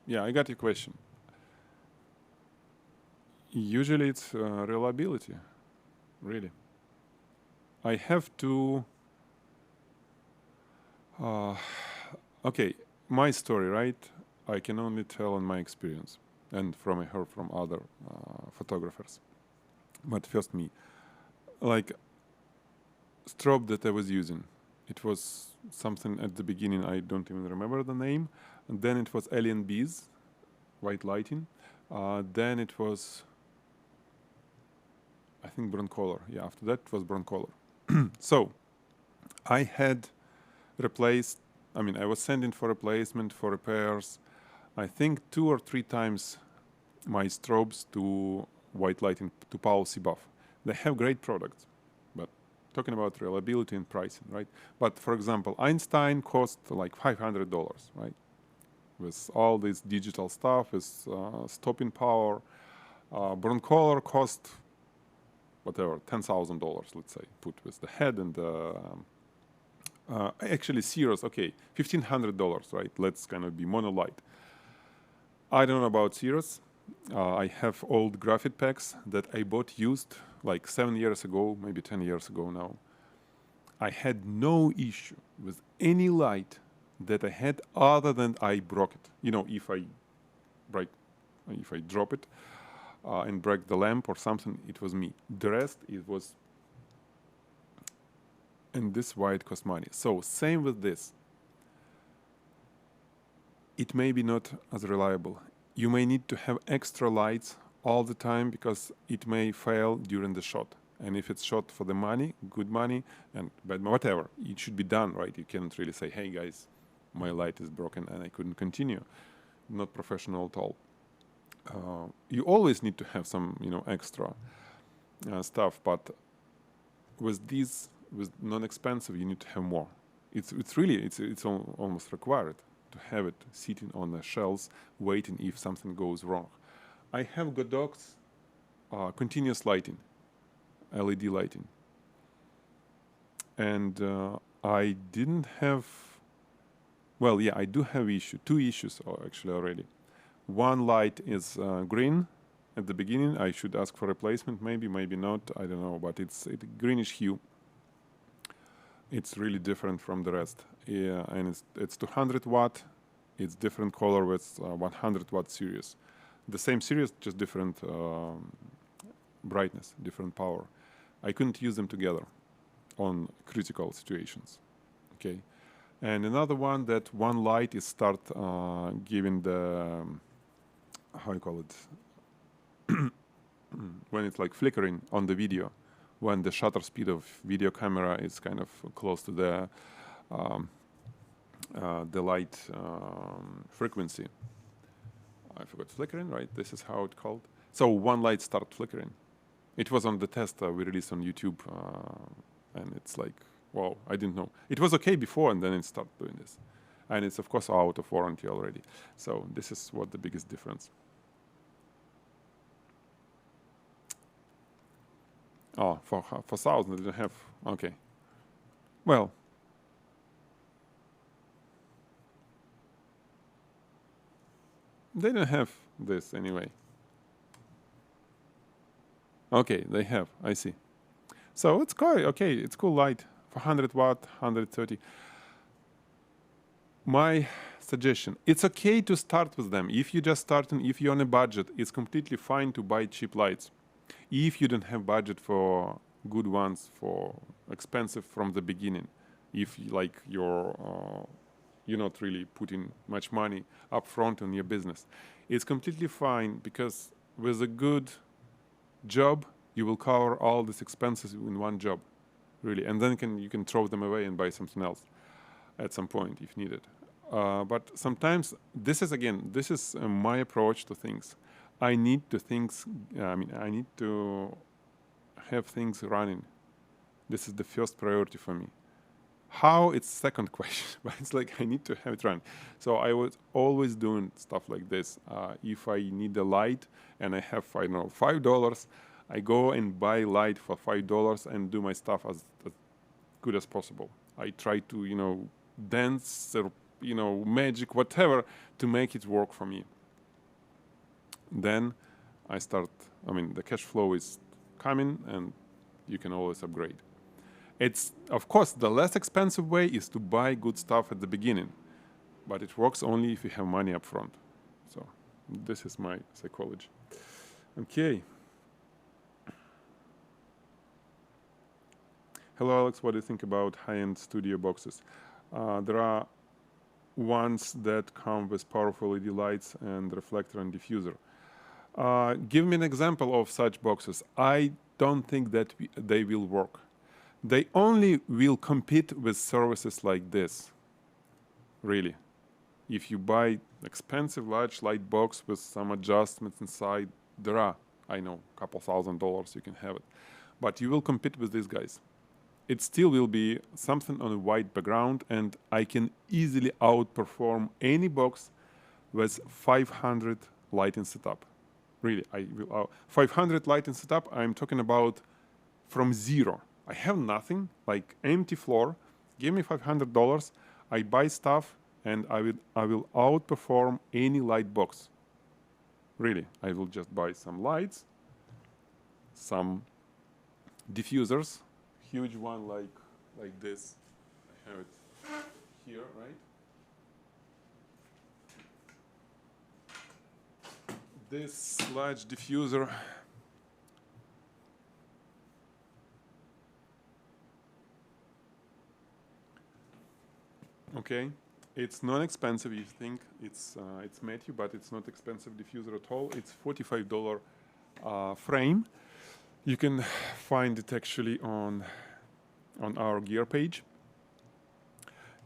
yeah, I got your question. Usually it's reliability, really. I have to... okay, my story, right? I can only tell on my experience and from I heard from other photographers. But first me. Like, strobe that I was using. It was something at the beginning, I don't even remember the name. And then it was Alien Bees, white lighting. Then it was, I think, Broncolor. Yeah, after that it was Broncolor. So I had replaced, I mean, I was sending for replacement, for repairs, I think 2 or 3 times my strobes to white lighting, to Policy Buff. They have great products, but talking about reliability and pricing, right? But for example, Einstein cost like $500, right? With all this digital stuff, with stopping power. Broncolor cost whatever, $10,000, let's say, put with the head and the actually Cirrus, okay, $1,500, right? Let's kind of be monolight. I don't know about Cirrus. I have old graphite packs that I bought used like 7 years ago, maybe 10 years ago now. I had no issue with any light that I had other than I broke it. You know, if I drop it and break the lamp or something, it was me. The rest, it was... And this is why it costs money. So same with this. It may be not as reliable. You may need to have extra lights all the time because it may fail during the shot. And if it's shot for the money, good money, but whatever, it should be done, right? You cannot really say, hey guys, my light is broken and I couldn't continue. Not professional at all. You always need to have some, extra stuff, but with these, with non-expensive, you need to have more. It's almost required to have it sitting on the shelves, waiting if something goes wrong. I have Godot's continuous lighting, LED lighting, and I didn't have. Well, yeah, I do have two issues actually already. One light is green at the beginning. I should ask for replacement, maybe not. I don't know, but it's a greenish hue. It's really different from the rest. Yeah, and it's 200 watt. It's different color with 100 watt series. The same series, just different brightness, different power. I couldn't use them together on critical situations. Okay. And another one, that one light is start giving the, how you call it, when it's like flickering on the video, when the shutter speed of video camera is kind of close to the light frequency. I forgot flickering, right? This is how it's called. So one light started flickering. It was on the test we released on YouTube, and it's like, wow, I didn't know. It was okay before, and then it started doing this. And it's, of course, out of warranty already. So this is what the biggest difference. Oh, for 1,000, they don't have, okay. Well, they don't have this anyway. Okay, they have, I see. So it's cool, okay, it's cool light. For 100 watt, 130. My suggestion, it's okay to start with them. If you're just starting, if you're on a budget, it's completely fine to buy cheap lights. If you don't have budget for good ones, for expensive from the beginning, if like you're not really putting much money up front on your business, it's completely fine, because with a good job, you will cover all these expenses in one job. Really, and then you can throw them away and buy something else at some point if needed. But sometimes this is my approach to things. I need to have things running. This is the first priority for me. How? It's second question, but it's like I need to have it run. So I was always doing stuff like this. If I need a light and I have, I don't know, $5, I go and buy light for $5 and do my stuff as good as possible. I try to, you know, dance or, you know, magic, whatever, to make it work for me. Then I start, I mean, the cash flow is coming and you can always upgrade. It's, of course, the less expensive way is to buy good stuff at the beginning, but it works only if you have money up front. So this is my psychology. Okay. Hello, Alex. What do you think about high-end studio boxes? There are ones that come with powerful LED lights and reflector and diffuser. Give me an example of such boxes. I don't think that they will work. They only will compete with services like this, really. If you buy expensive large light box with some adjustments inside, there are, I know, a couple $1,000 you can have it. But you will compete with these guys. It still will be something on a white background, and I can easily outperform any box with 500 lighting setup. Really, I will 500 lighting setup, I'm talking about from zero. I have nothing, like empty floor. Give me $500, I buy stuff, and I will outperform any light box. Really, I will just buy some lights, some diffusers, huge one like this. I have it here, right? This large diffuser. Okay, it's non-expensive. You think it's Matthew, but it's not expensive diffuser at all. It's $45 frame. You can find it actually on our gear page.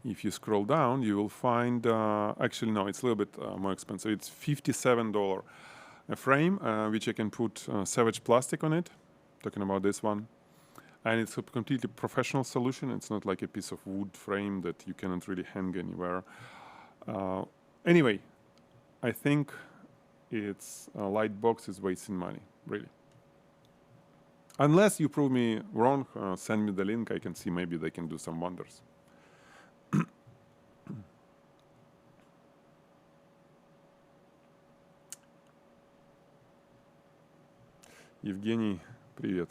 If you scroll down, you will find actually no, it's a little bit more expensive. It's $57 a frame, which I can put Savage plastic on it. Talking about this one. And it's a completely professional solution. It's not like a piece of wood frame that you cannot really hang anywhere. Anyway, I think it's a light box is wasting money, really. Unless you prove me wrong, send me the link. I can see maybe they can do some wonders. Evgeny, привет.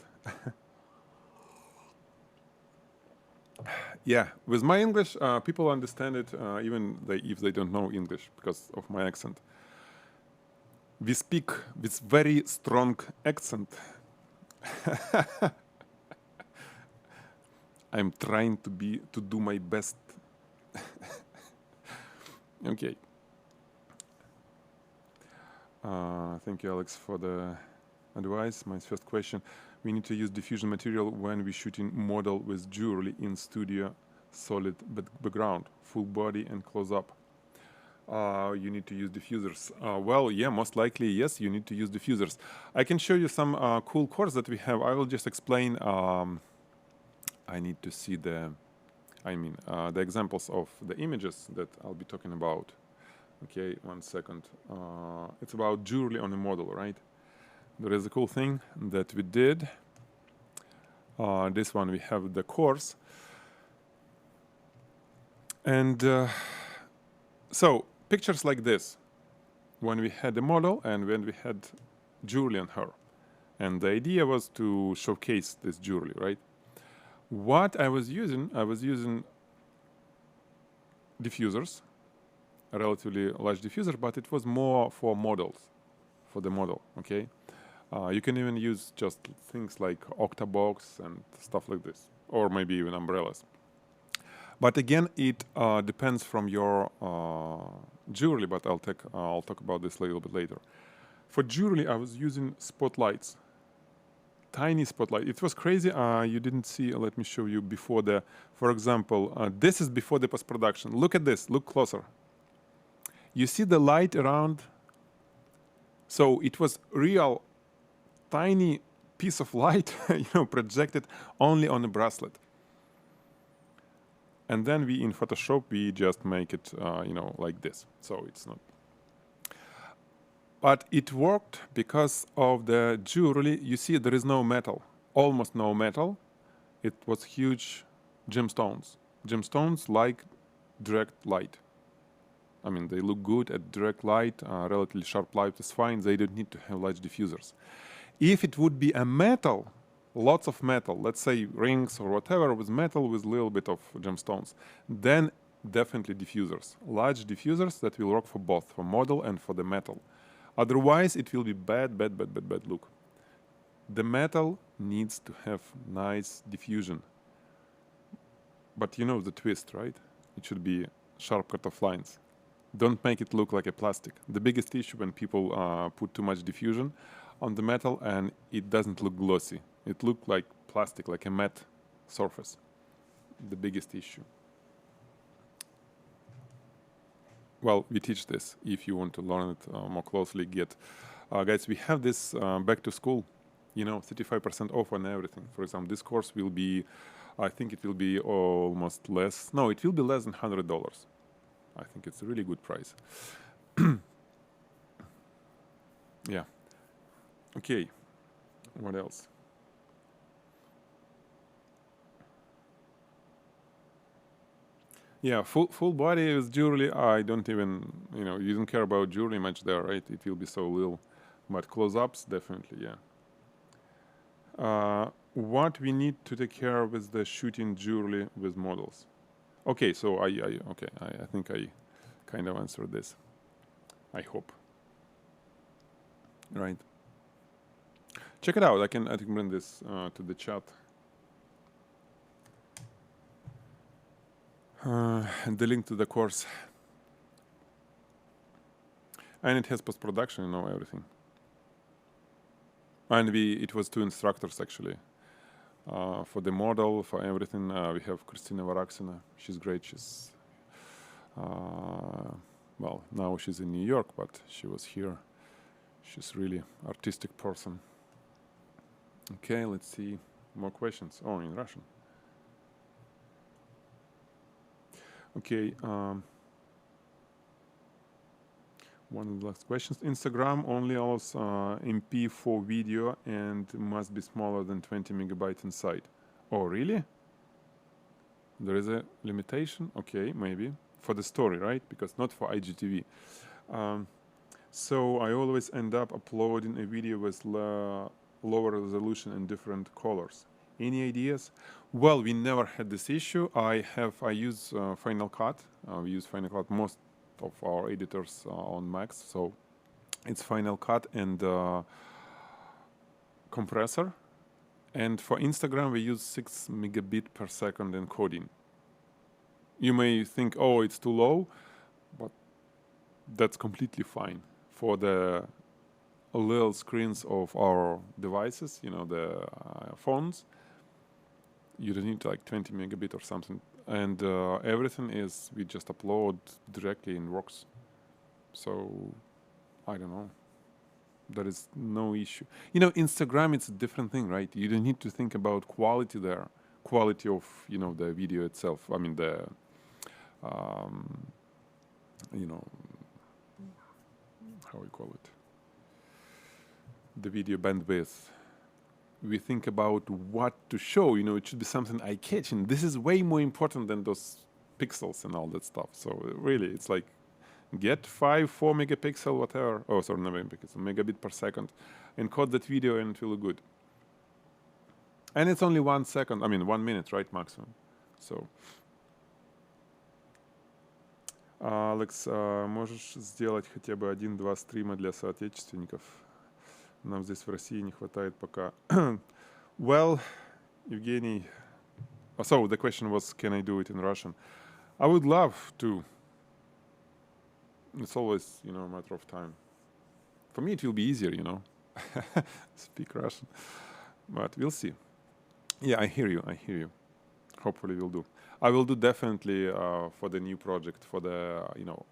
Yeah, with my English, people understand it even if they don't know English because of my accent. We speak with very strong accent. I'm trying to do my best. Okay. Thank you, Alex, for the advice. My first question. We need to use diffusion material when we're shooting model with jewelry in studio, solid background, full body and close up. You need to use diffusers. Well, yeah, most likely, yes, you need to use diffusers. I can show you some cool course that we have. I will just explain. I need to see the examples of the images that I'll be talking about. Okay, 1 second. It's about jewelry on a model, right? There is a cool thing that we did. This one, we have the course. And so pictures like this, when we had the model and when we had jewelry on her. And the idea was to showcase this jewelry, right? What I was using diffusers, a relatively large diffuser, but it was more for models, for the model, okay? You can even use just things like Octabox and stuff like this, or maybe even umbrellas. But again, it depends from your jewelry, but I'll talk about this a little bit later. For jewelry, I was using spotlights, tiny spotlight. It was crazy. You didn't see, let me show you before the, for example, this is before the post-production. Look at this, look closer. You see the light around? So it was real tiny piece of light, projected only on a bracelet. And then we in Photoshop we just make it like this. So it's not. But it worked because of the jewelry. You see, there is no metal, almost no metal. It was huge gemstones. Gemstones like direct light. I mean, they look good at direct light, relatively sharp light is fine. They don't need to have large diffusers. If it would be a metal, lots of metal, let's say rings or whatever with metal with a little bit of gemstones, then definitely diffusers. Large diffusers that will work for both, for model and for the metal. Otherwise, it will be bad look. The metal needs to have nice diffusion. But you know the twist, right? It should be sharp cut of lines. Don't make it look like a plastic. The biggest issue when people put too much diffusion on the metal and it doesn't look glossy. It looks like plastic, like a matte surface. The biggest issue. Well, we teach this. If you want to learn it more closely, guys, we have this back to school, 35% off on everything. For example, this course will be, I think it will be almost less. No, it will be less than $100. I think it's a really good price. Yeah. Okay. What else? Yeah, full body with jewelry. I don't even, you don't care about jewelry much there, right? It will be so little. But close-ups, definitely, yeah. What we need to take care of is the shooting jewelry with models. Okay, so I think I kind of answered this. I hope. Right. Check it out. I can bring this to the chat. The link to the course. And it has post-production, everything. And it was 2 instructors actually. For the model, for everything, we have Christina Varaxina. She's great. She's, well, now she's in New York, but she was here. She's really artistic person. Okay, let's see more questions. Oh, in Russian. Okay. One of the last questions. Instagram only allows MP4 video and must be smaller than 20 megabytes inside. Oh, really? There is a limitation? Okay, maybe. For the story, right? Because not for IGTV. So I always end up uploading a video with lower resolution and different colors. Any ideas? Well, we never had this issue. I use Final Cut. We use Final Cut. Most of our editors on Macs, so it's Final Cut and compressor. And for Instagram, we use 6 megabit per second encoding. You may think, oh, it's too low, but that's completely fine for the little screens of our devices, the phones. You don't need like 20 megabit or something. And everything is, we just upload directly in Works. So, I don't know. There is no issue. Instagram, it's a different thing, right? You don't need to think about quality there. Quality of, the video itself. I mean, the, how we call it? The video bandwidth. We think about what to show, it should be something eye-catching. This is way more important than those pixels and all that stuff. So really, it's like get 4 megapixel, whatever. Oh, sorry, not megapixel, megabit per second. Encode that video and it will look good. And it's only 1 second, 1 minute, right, maximum. So, Алекс, можешь сделать хотя бы 1-2 стрима для соотечественников? Нам здесь в России не хватает пока. Well, Evgeny, so the question was, can I do it in Russian? I would love to. It's always, a matter of time. For me, it will be easier, speak Russian. But we'll see. Yeah, I hear you. Hopefully we'll do. I will do definitely for the new project, for the,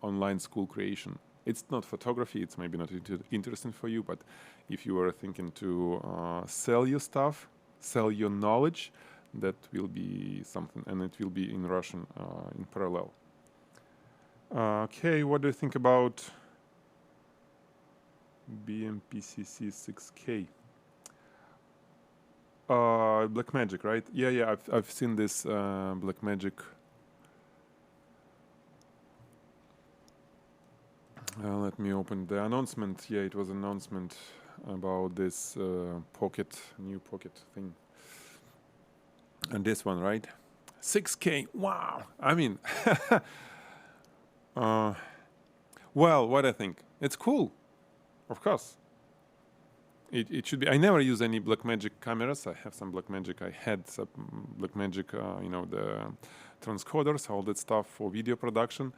online school creation. It's not photography, it's maybe not interesting for you, but if you are thinking to sell your stuff, sell your knowledge, That will be something, and it will be in Russian in parallel. Okay, what do you think about BMPCC 6K? Blackmagic, right? Yeah, I've seen this Blackmagic. Let me open the announcement. Yeah, it was an announcement about this new pocket thing. And this one, right? 6K. Wow. I mean, well, what I think, it's cool, of course. It should be. I never use any Blackmagic cameras. I have some Blackmagic. I had some Blackmagic, the transcoders, all that stuff for video production.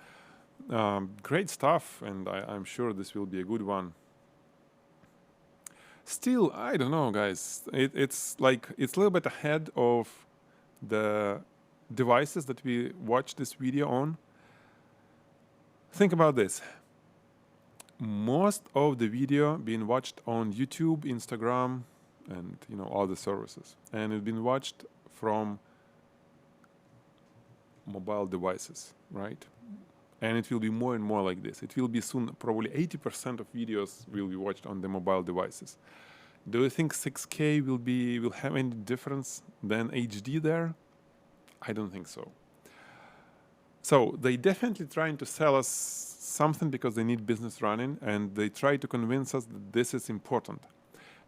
Great stuff, and I'm sure this will be a good one. Still, I don't know, guys. It's a little bit ahead of the devices that we watch this video on. Think about this. Most of the video being watched on YouTube, Instagram, and all the services, and it's been watched from mobile devices, right? And it will be more and more like this. It will be soon, probably 80% of videos will be watched on the mobile devices. Do you think 6K will have any difference than HD there? I don't think so. So they definitely trying to sell us something because they need business running, and they try to convince us that this is important.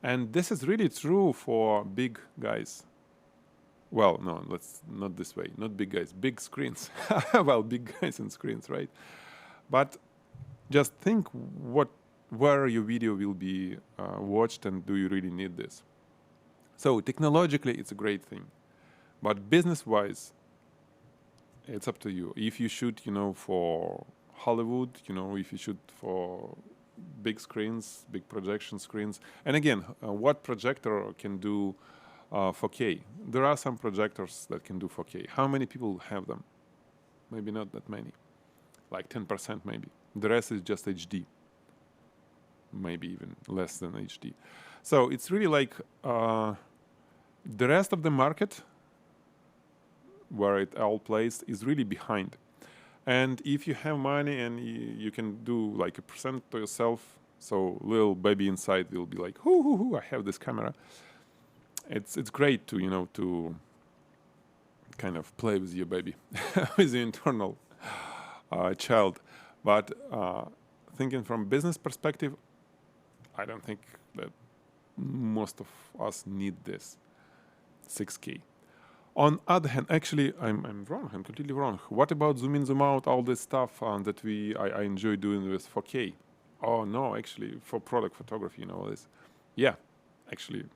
And this is really true for big guys. Well, no, let's not this way. Not big guys, big screens. Well, big guys and screens, right? But just think where your video will be watched, and do you really need this? So technologically, it's a great thing. But business-wise, it's up to you. If you shoot, for Hollywood, if you shoot for big screens, big projection screens. And again, what projector can do 4K? There are some projectors that can do 4K. How many people have them? Maybe not that many. Like 10% maybe. The rest is just HD. Maybe even less than HD. So it's really like the rest of the market, where it all plays, is really behind. And if you have money and you can do like a percent to yourself, so little baby inside will be like, hoo, I have this camera. It's great to to kind of play with your baby, with the internal child. But thinking from business perspective, I don't think that most of us need this 6K. On other hand, actually, I'm wrong. I'm completely wrong. What about zoom in, zoom out, all this stuff that I enjoy doing with 4K? Oh no, actually, for product photography, this. Yeah, actually,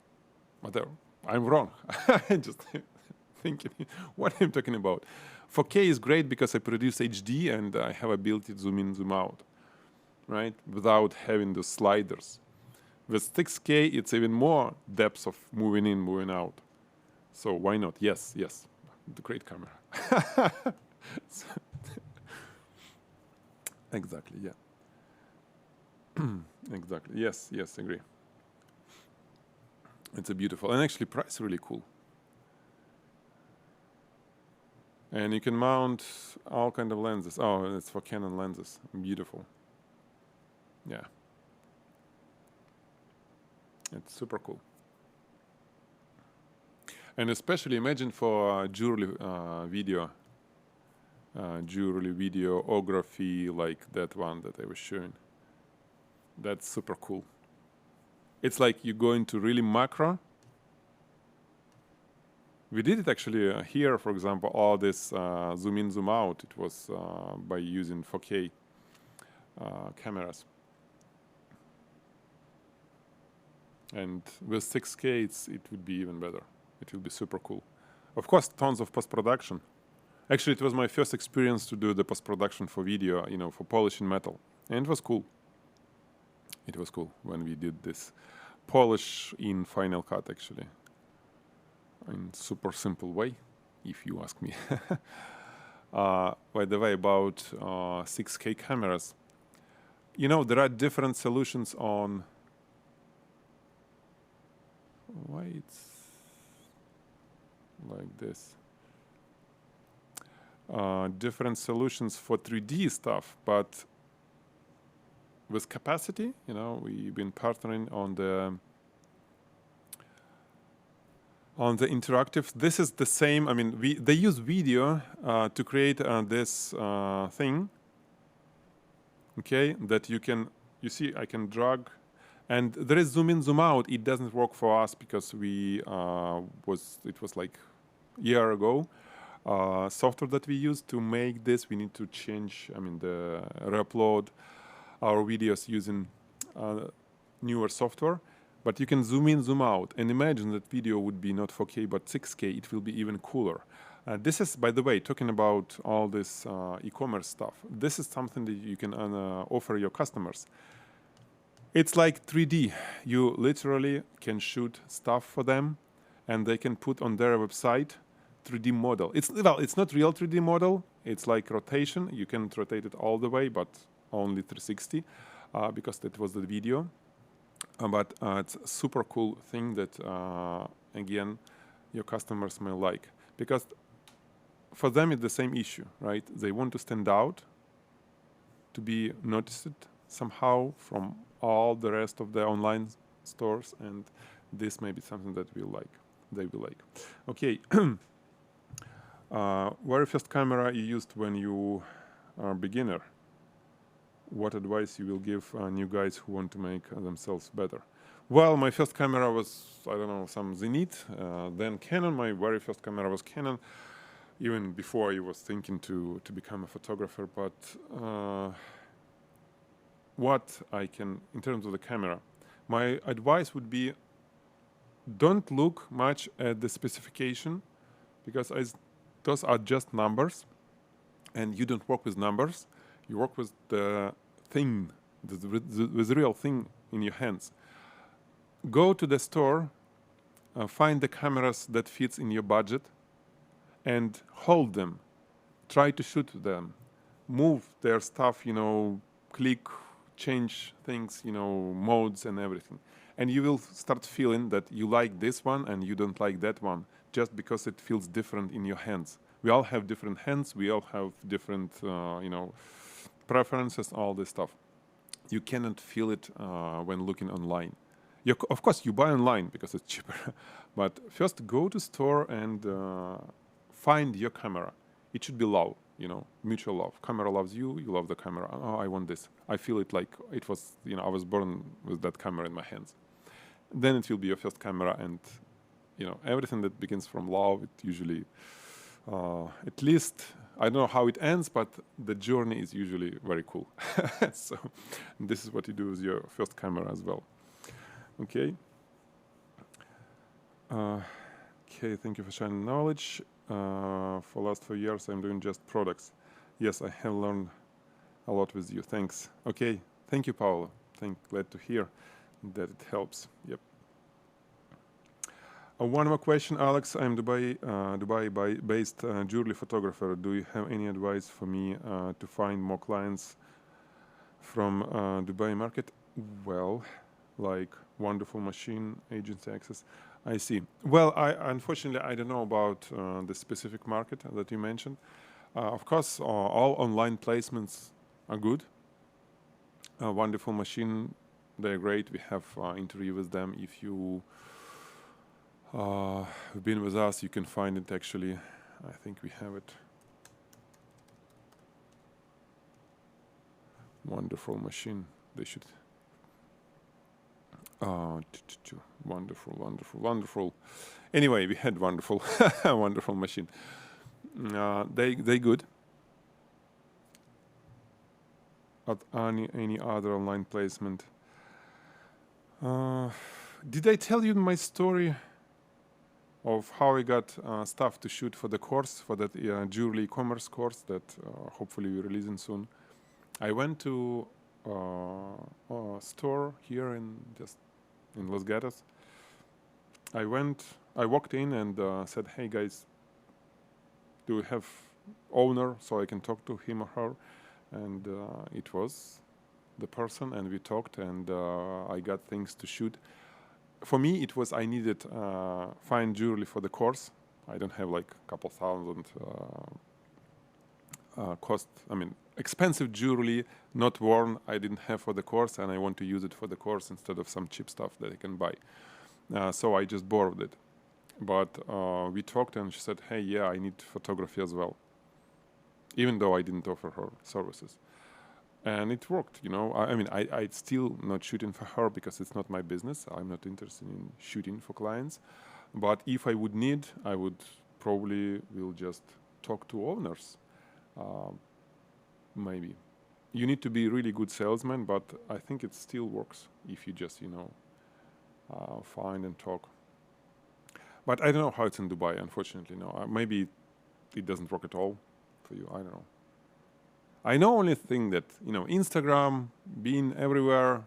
whatever. I'm wrong. I'm just thinking what I'm talking about. 4K is great because I produce HD and I have ability to zoom in, zoom out, right? Without having the sliders. With 6K, it's even more depth of moving in, moving out. So why not? Yes, the great camera. Exactly, yeah. Exactly, yes, agree. It's a beautiful, and actually price really cool. And you can mount all kind of lenses. Oh, it's for Canon lenses. Beautiful. Yeah. It's super cool. And especially imagine for jewelry video, videography like that one that I was showing. That's super cool. It's like you go into really macro. We did it actually here, for example, all this zoom in, zoom out. It was by using 4K cameras. And with 6K, it would be even better. It will be super cool. Of course, tons of post-production. Actually, it was my first experience to do the post-production for video, for polishing metal. And it was cool. It was cool when we did this polish in Final Cut, actually. In super simple way, if you ask me. By the way, about 6K cameras. There are different solutions on... Why like this. Different solutions for 3D stuff, but with capacity, you know, we've been partnering on the interactive. This is the same. I mean, they use video to create this thing. Okay, that you see, I can drag, and there is zoom in, zoom out. It doesn't work for us because it was like a year ago. Software that we use to make this, we need to change. I mean, re-upload our videos using newer software. But you can zoom in, zoom out, and imagine that video would be not 4K but 6K. It will be even cooler. This is, by the way, talking about all this e-commerce stuff. This is something that you can offer your customers. It's like 3D. You literally can shoot stuff for them, and they can put on their website 3D model. It's not real 3D model. It's like rotation. You can rotate it all the way, but only 360 because that was the video. But it's a super cool thing that, again, your customers may like. Because for them, it's the same issue, right? They want to stand out, to be noticed somehow from all the rest of the online stores. And this may be something that they will like. Okay. Very first camera you used when you are a beginner. What advice you will give new guys who want to make themselves better? Well, my first camera was, I don't know, some Zenith, then Canon. My very first camera was Canon, even before I was thinking to become a photographer. But what I can, in terms of the camera, my advice would be, don't look much at the specification, because those are just numbers, and you don't work with numbers. You work with the thing, with the real thing in your hands. Go to the store, find the cameras that fits in your budget, and hold them. Try to shoot them. Move their stuff, you know, click, change things, you know, modes and everything. And you will start feeling that you like this one and you don't like that one, just because it feels different in your hands. We all have different hands. We all have different, you know, preferences, all this stuff. You cannot feel it when looking online. Of course, you buy online because it's cheaper. But first, go to store and find your camera. It should be love, you know, mutual love. Camera loves you, you love the camera. Oh, I want this. I feel it like it was, you know, I was born with that camera in my hands. Then it will be your first camera, and, you know, everything that begins from love, it usually, at least, I don't know how it ends, but the journey is usually very cool. So this is what you do with your first camera as well. Okay. Okay, thank you for sharing knowledge. For last 4 years, I'm doing just products. Yes, I have learned a lot with you. Thanks. Okay, thank you, Paolo. Glad to hear that it helps. Yep. One more question, Alex. I'm Dubai-based jewelry photographer. Do you have any advice for me to find more clients from Dubai market? Well, like wonderful machine, agency access. I see. Well, unfortunately, I don't know about the specific market that you mentioned. Of course, all online placements are good. Wonderful machine, they're great. We have interview with them. If you have been with us, you can find it actually. I think we have it. Wonderful machine. They should. Wonderful, wonderful, wonderful. Anyway, we had wonderful, wonderful machine. They good. At any other online placement? Did I tell you my story of how I got stuff to shoot for the course, for that jewelry e-commerce course that hopefully we're releasing soon? I went to a store here in Los Gatos. I walked in and said, "Hey guys, do we have owner so I can talk to him or her?" And it was the person, and we talked, and I got things to shoot. For me, it was I needed fine jewelry for the course, I don't have like a couple thousand cost. I mean, expensive jewelry, not worn. I didn't have for the course, and I want to use it for the course instead of some cheap stuff that I can buy. So I just borrowed it. But we talked, and she said, "Hey, yeah, I need photography as well," even though I didn't offer her services. And it worked, you know. I mean, I'd still not shooting for her because it's not my business. I'm not interested in shooting for clients. But if I would need, I would probably will just talk to owners. Maybe. You need to be really good salesman, but I think it still works if you just, you know, find and talk. But I don't know how it's in Dubai, unfortunately. No, maybe it doesn't work at all for you. I don't know. I know only thing that, you know, Instagram, being everywhere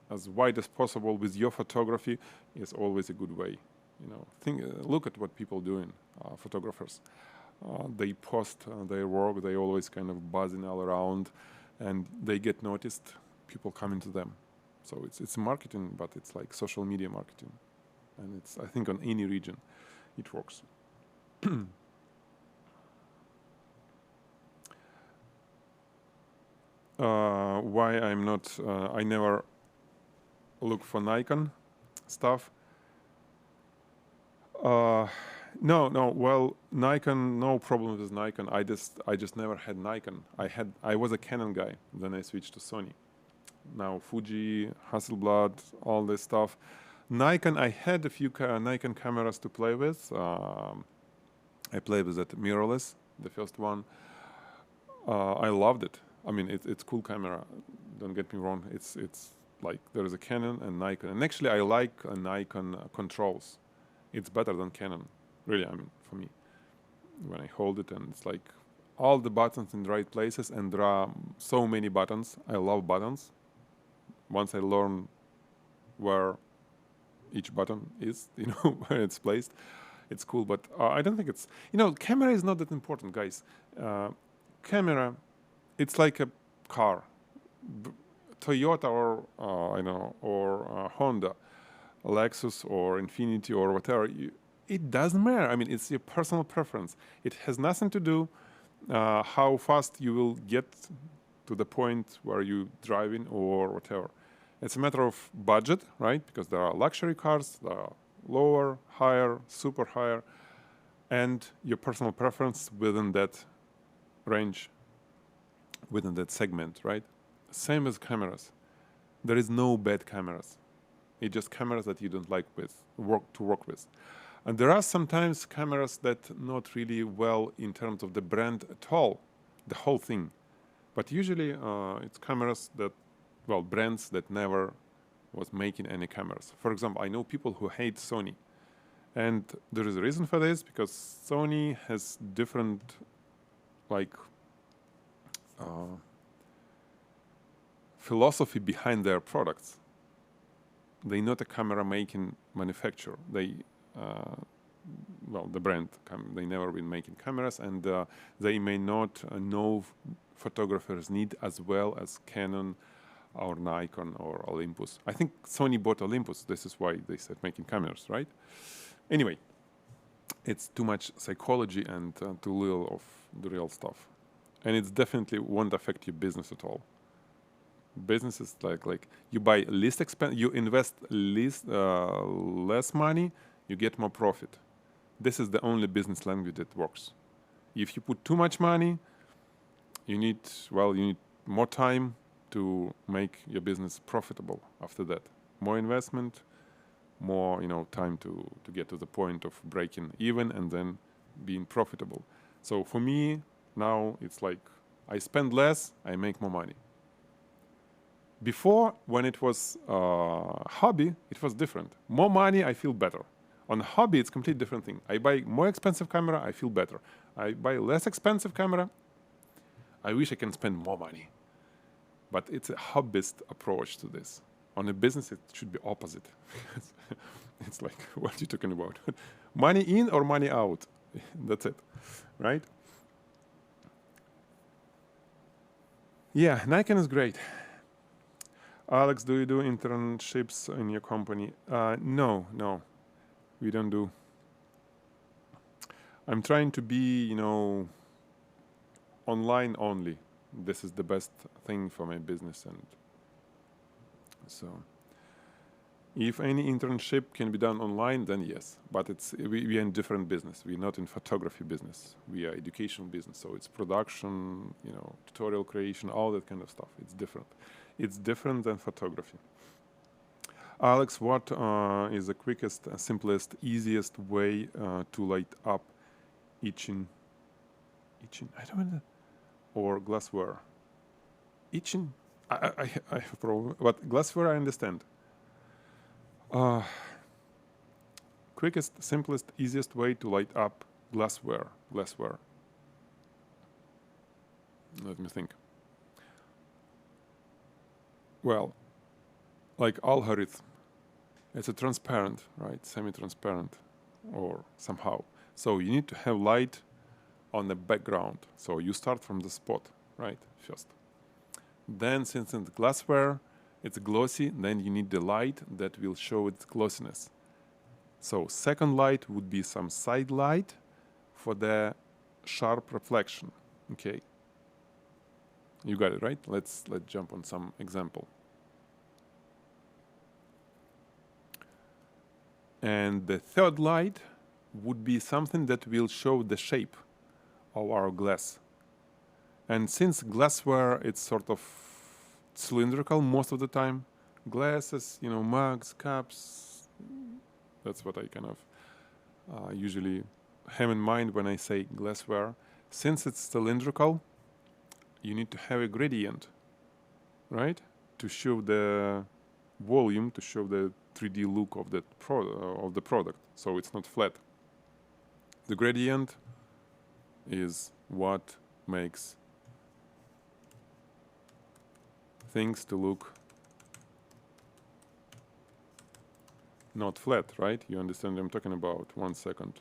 as wide as possible with your photography is always a good way. You know, look at what people doing, photographers. They post their work, they always kind of buzzing all around, and they get noticed, people coming to them. So it's marketing, but it's like social media marketing. And it's, I think on any region, it works. Why I'm not, I never look for Nikon stuff. No, well, Nikon, no problem with Nikon. I just never had Nikon. I was a Canon guy, then I switched to Sony. Now Fuji, Hasselblad, all this stuff. Nikon, I had a few Nikon cameras to play with. I played with that mirrorless, the first one. I loved it. I mean, it's cool camera. Don't get me wrong. It's like there is a Canon and Nikon, and actually I like Nikon controls. It's better than Canon, really. I mean, for me, when I hold it and it's like all the buttons in the right places, and there are so many buttons. I love buttons. Once I learn where each button is, you know, where it's placed, it's cool. But I don't think it's, you know, camera is not that important, guys. Camera, it's like a car, Toyota or I know, or Honda, Lexus or Infiniti or whatever. It doesn't matter. I mean, it's your personal preference. It has nothing to do how fast you will get to the point where you driving or whatever. It's a matter of budget, right? Because there are luxury cars, there are lower, higher, super higher, and your personal preference within that range, within that segment, right? Same as cameras. There is no bad cameras. It's just cameras that you don't like to work with. And there are sometimes cameras that not really well in terms of the brand at all, the whole thing. But usually it's cameras that, well, brands that never was making any cameras. For example, I know people who hate Sony. And there is a reason for this, because Sony has different, like, philosophy behind their products. They're not a camera making manufacturer. They, well, the brand, they never been making cameras, and they may not know photographers' need as well as Canon or Nikon or Olympus. I think Sony bought Olympus. This is why they started making cameras, right? Anyway, it's too much psychology and too little of the real stuff. And it definitely won't affect your business at all. Business is like you buy least expensive, you invest less money, you get more profit. This is the only business language that works. If you put too much money, you need more time to make your business profitable after that. More investment, more time to get to the point of breaking even and then being profitable. So for me now it's like I spend less, I make more money. Before, when it was hobby, it was different. More money, I feel better. On hobby, it's a completely different thing. I buy more expensive camera, I feel better. I buy less expensive camera, I wish I can spend more money. But it's a hobbyist approach to this. On a business, it should be opposite. It's like, what are you talking about? Money in or money out? That's it, right? Yeah, Nikon is great. Alex, do you do internships in your company? No, we don't do. I'm trying to be, you know, online only. This is the best thing for my business. And so if any internship can be done online, then yes. But we are in different business. We're not in photography business. We are educational business. So it's production, you know, tutorial creation, all that kind of stuff. It's different. It's different than photography. Alex, what is the quickest, simplest, easiest way to light up etching? I don't know. Or glassware? Etching? I have a problem. But glassware, I understand. Quickest, simplest, easiest way to light up glassware. Let me think. Well, like algorithm, it's a transparent, right? Semi-transparent or somehow. So you need to have light on the background. So you start from the spot, right? First. Then since it's glassware, it's glossy, then you need the light that will show its glossiness. So second light would be some side light for the sharp reflection. Okay. You got it, right? Let's jump on some example. And the third light would be something that will show the shape of our glass. And since glassware, it's sort of cylindrical most of the time, glasses, you know, mugs, cups, that's what I kind of usually have in mind when I say glassware. Since it's cylindrical, you need to have a gradient, right? To show the volume, to show the 3D look of the product, so it's not flat. The gradient is what makes things to look not flat, right? You understand what I'm talking about? 1 second.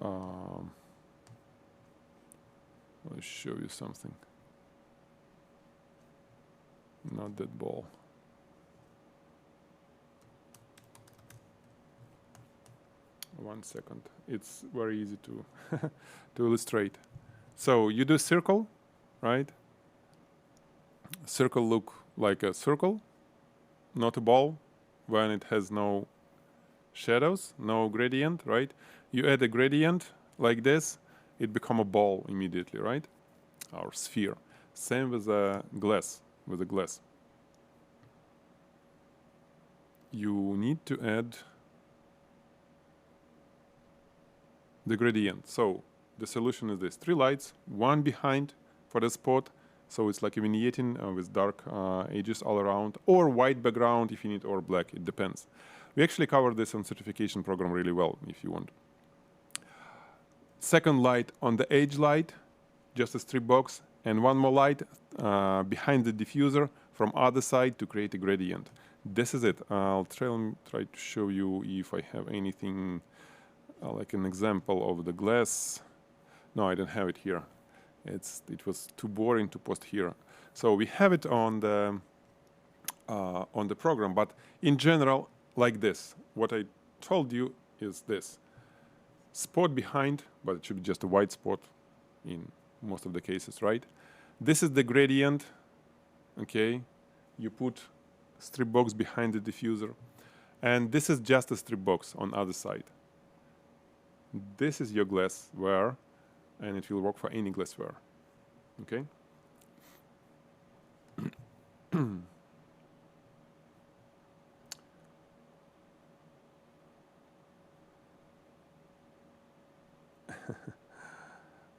I'll show you something. Not that ball. One second. It's very easy to to illustrate. So you do circle, right? Circle look like a circle, not a ball, when it has no shadows, no gradient, right? You add a gradient like this, it become a ball immediately, right? Or sphere. Same with a glass. You need to add the gradient. So the solution is this: 3 lights, 1 behind for the spot, so it's like a vignetting with dark edges all around, or white background if you need, or black, it depends. We actually covered this on certification program really well if you want. Second light on the edge light, just a strip box, and 1 more light behind the diffuser from other side to create a gradient. This is it. I'll try to show you if I have anything like an example of the glass. No, I don't have it here. It was too boring to post here. So we have it on the program, but in general, like this. What I told you is this: spot behind, but it should be just a white spot in most of the cases, right? This is the gradient. Okay, you put strip box behind the diffuser, and this is just a strip box on other side. This is your glassware, and it will work for any glassware. Okay.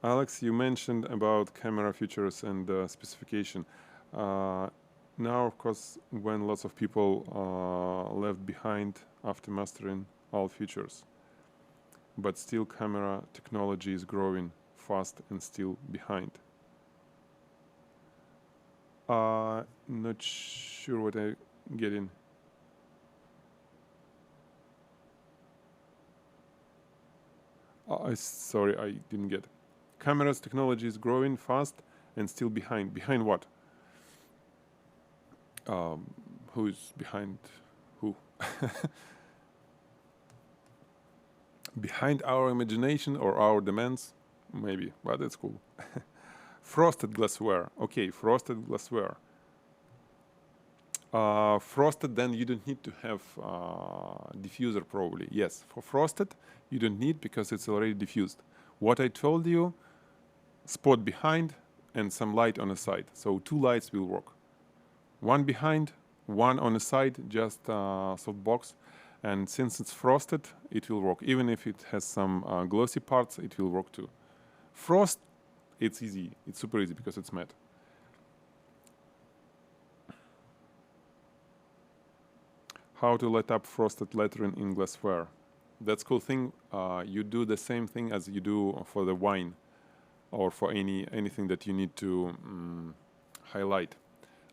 Alex, you mentioned about camera features and specification. Now, of course, when lots of people left behind after mastering all features, but still camera technology is growing fast and still behind. Not sure what I get in. Sorry, I didn't get. Cameras technology is growing fast and still behind. Behind what? Who is behind who? behind our imagination or our demands, maybe, but it's cool. Frosted glassware. Okay, frosted glassware. Frosted, then you don't need to have diffuser probably. Yes, for frosted, you don't need because it's already diffused. What I told you, spot behind and some light on the side. So 2 lights will work. One behind, one on the side, just softbox. And since it's frosted, it will work. Even if it has some glossy parts, it will work too. Frost, it's easy. It's super easy because it's matte. How to light up frosted lettering in glassware. That's cool thing. You do the same thing as you do for the wine or for anything that you need to highlight.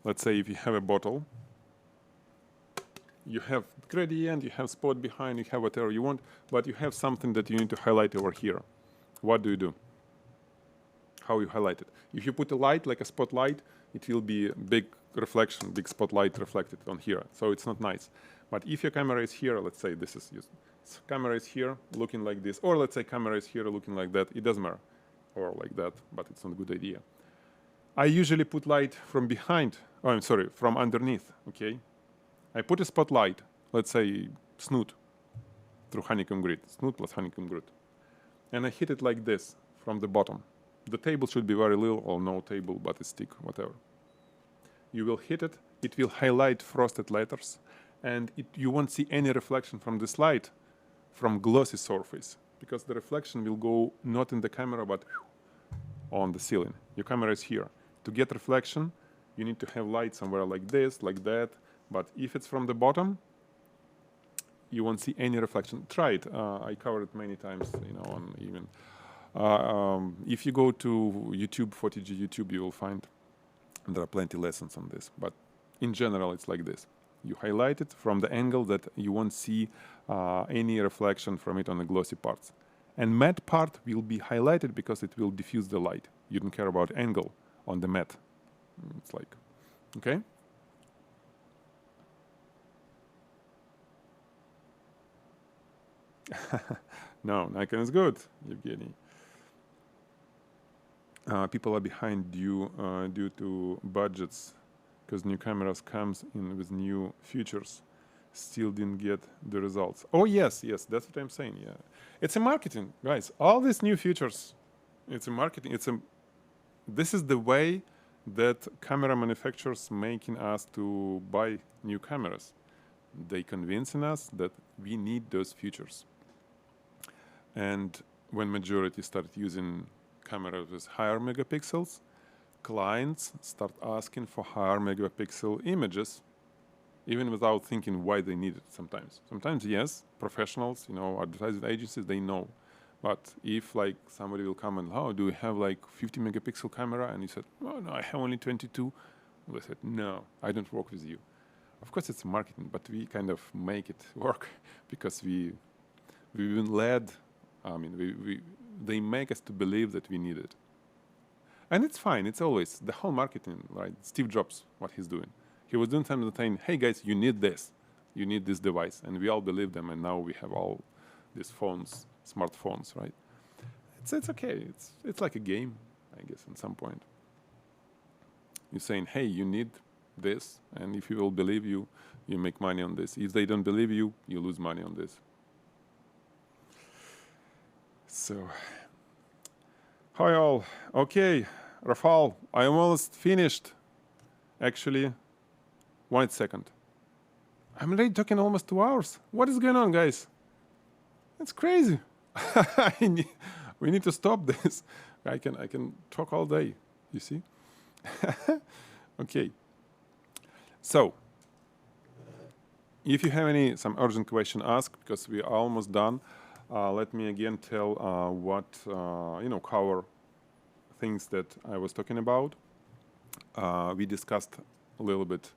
Let's say if you have a bottle, you have gradient, you have spot behind, you have whatever you want, but you have something that you need to highlight over here. What do? How you highlight it? If you put a light, like a spotlight, it will be a big reflection, big spotlight reflected on here. So it's not nice. But if your camera is here, let's say this is used. Camera is here looking like this, or let's say camera is here looking like that, it doesn't matter. Or like that, but it's not a good idea. I usually put light from behind, oh, I'm sorry, from underneath, okay? I put a spotlight, let's say snoot, through honeycomb grid, snoot plus honeycomb grid. And I hit it like this, from the bottom. The table should be very little or no table, but a stick, whatever. You will hit it, it will highlight frosted letters, and you won't see any reflection from this light from glossy surface, because the reflection will go not in the camera, but on the ceiling. Your camera is here. To get reflection, you need to have light somewhere like this, like that, but if it's from the bottom, you won't see any reflection. Try it. I covered it many times, on even. If you go to YouTube, PHOTIGY YouTube, you will find there are plenty lessons on this, but in general, it's like this. You highlight it from the angle that you won't see any reflection from it on the glossy parts. And matte part will be highlighted because it will diffuse the light. You don't care about angle on the matte. It's like, okay? No, Nikon is good, Evgeny. People are behind due to budgets, because new cameras comes in with new features, still didn't get the results. Oh yes, that's what I'm saying. Yeah, it's a marketing, guys. All these new features, it's a marketing. This is the way that camera manufacturers making us to buy new cameras. They convincing us that we need those features. And when majority start using cameras with higher megapixels, clients start asking for higher megapixel images, even without thinking why they need it sometimes. Sometimes, yes, professionals, advertising agencies, they know. But if like somebody will come and, oh, do we have like 50 megapixel camera? And you said, oh, no, I have only 22. They said, no, I don't work with you. Of course, it's marketing, but we kind of make it work because we've been led. They make us to believe that we need it. And it's fine. It's always the whole marketing, right? Steve Jobs, what he's doing. He was doing something saying, hey guys, you need this. You need this device. And we all believe them. And now we have all these phones, smartphones, right? It's okay. It's like a game, I guess, at some point. You're saying, hey, you need this. And if you will believe you, you make money on this. If they don't believe you, you lose money on this. So, hi all. Okay, Rafal, I am almost finished. Actually, 1 second. I'm already talking almost 2 hours. What is going on, guys? It's crazy. We need to stop this. I can talk all day. You see? Okay. So, if you have some urgent question, ask, because we are almost done. Let me again tell cover things that I was talking about. We discussed a little bit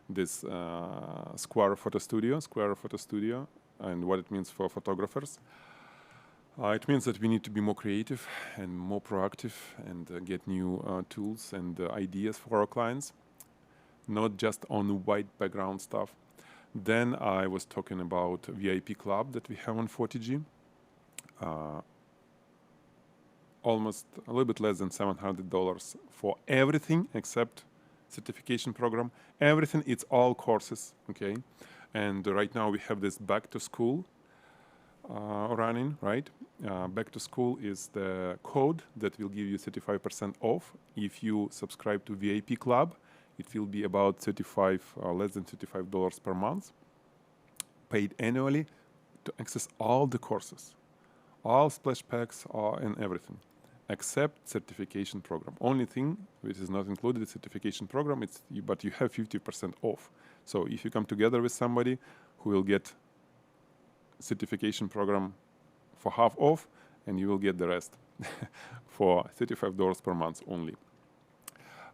this Square Photo Studio, and what it means for photographers. It means that we need to be more creative and more proactive and get new tools and ideas for our clients, not just on white background stuff. Then I was talking about VIP club that we have on PHOTIGY. almost a little bit less than $700 for everything except certification program. Everything, it's all courses, okay? And right now we have this back to school running, right? Back to school is the code that will give you 35% off. If you subscribe to VIP club, it will be about less than $35 per month, paid annually to access all the courses, all splash packs and everything, except certification program. Only thing which is not included is certification program, but you have 50% off. So if you come together with somebody who will get certification program for half off, and you will get the rest for $35 per month only.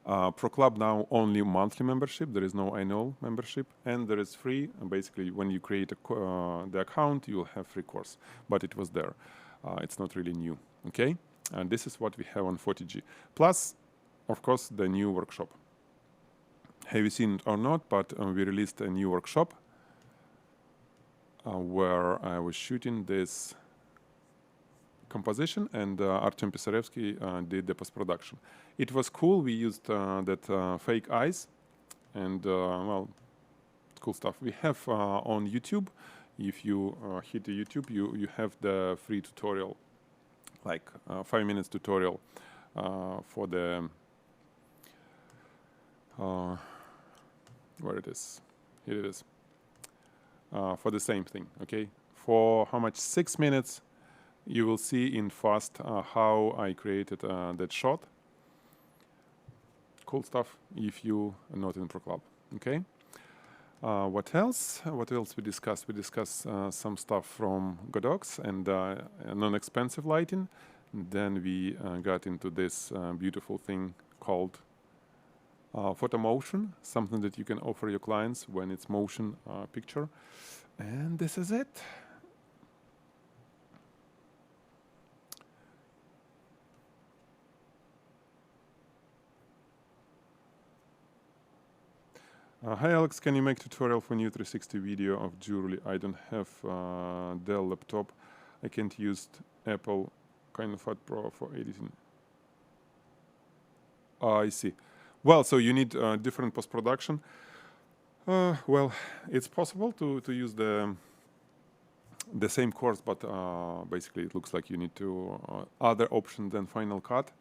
Pro Club now only monthly membership. There is no annual membership, and there is free. And basically, when you create the account, you will have free course. But it was there. It's not really new. Okay, and this is what we have on PHOTIGY. Plus, of course, the new workshop. Have you seen it or not? But we released a new workshop where I was shooting this composition, and Artem Pisarevsky did the post-production. It was cool. We used that fake eyes, and well, cool stuff. We have on YouTube, if you hit the YouTube, you have the free tutorial, like 5 minutes tutorial for the where it is. Here it is. For the same thing, okay? For how much? 6 minutes, you will see in fast how I created that shot. Cool stuff if you are not in Pro Club, okay? What else? What else we discussed? We discussed some stuff from Godox and non-expensive lighting. Then we got into this beautiful thing called photo motion, something that you can offer your clients when it's motion picture. And this is it. Hi Alex, can you make tutorial for new 360 video of jewelry? I don't have Dell laptop. I can't use Apple KineFat Pro for editing. I see. Well, so you need different post-production. Well, it's possible to use the same course, but basically it looks like you need to other option than Final Cut.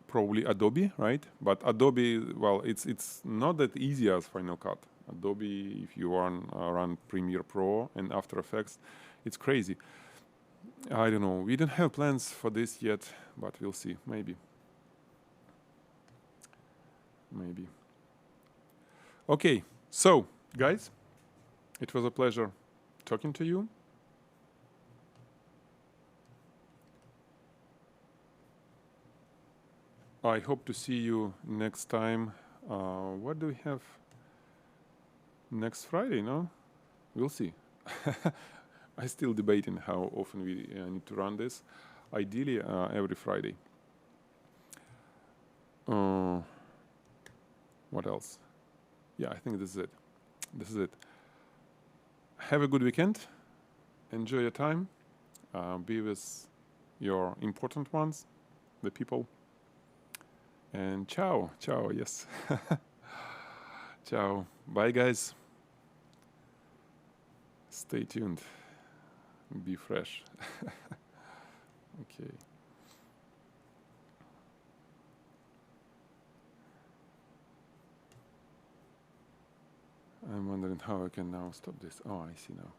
Probably Adobe, right? But Adobe, well, it's not that easy as Final Cut. Adobe, if you run Premiere Pro and After Effects, it's crazy. I don't know. We don't have plans for this yet, but we'll see. Maybe. Okay, so guys, it was a pleasure talking to you. I hope to see you next time. What do we have next Friday? No, we'll see. I'm still debating how often we need to run this. Ideally, every Friday. What else? Yeah, I think this is it. This is it. Have a good weekend. Enjoy your time. Be with your important ones, the people. And ciao, ciao, yes. Ciao. Bye, guys. Stay tuned. Be fresh. Okay. I'm wondering how I can now stop this. Oh, I see now.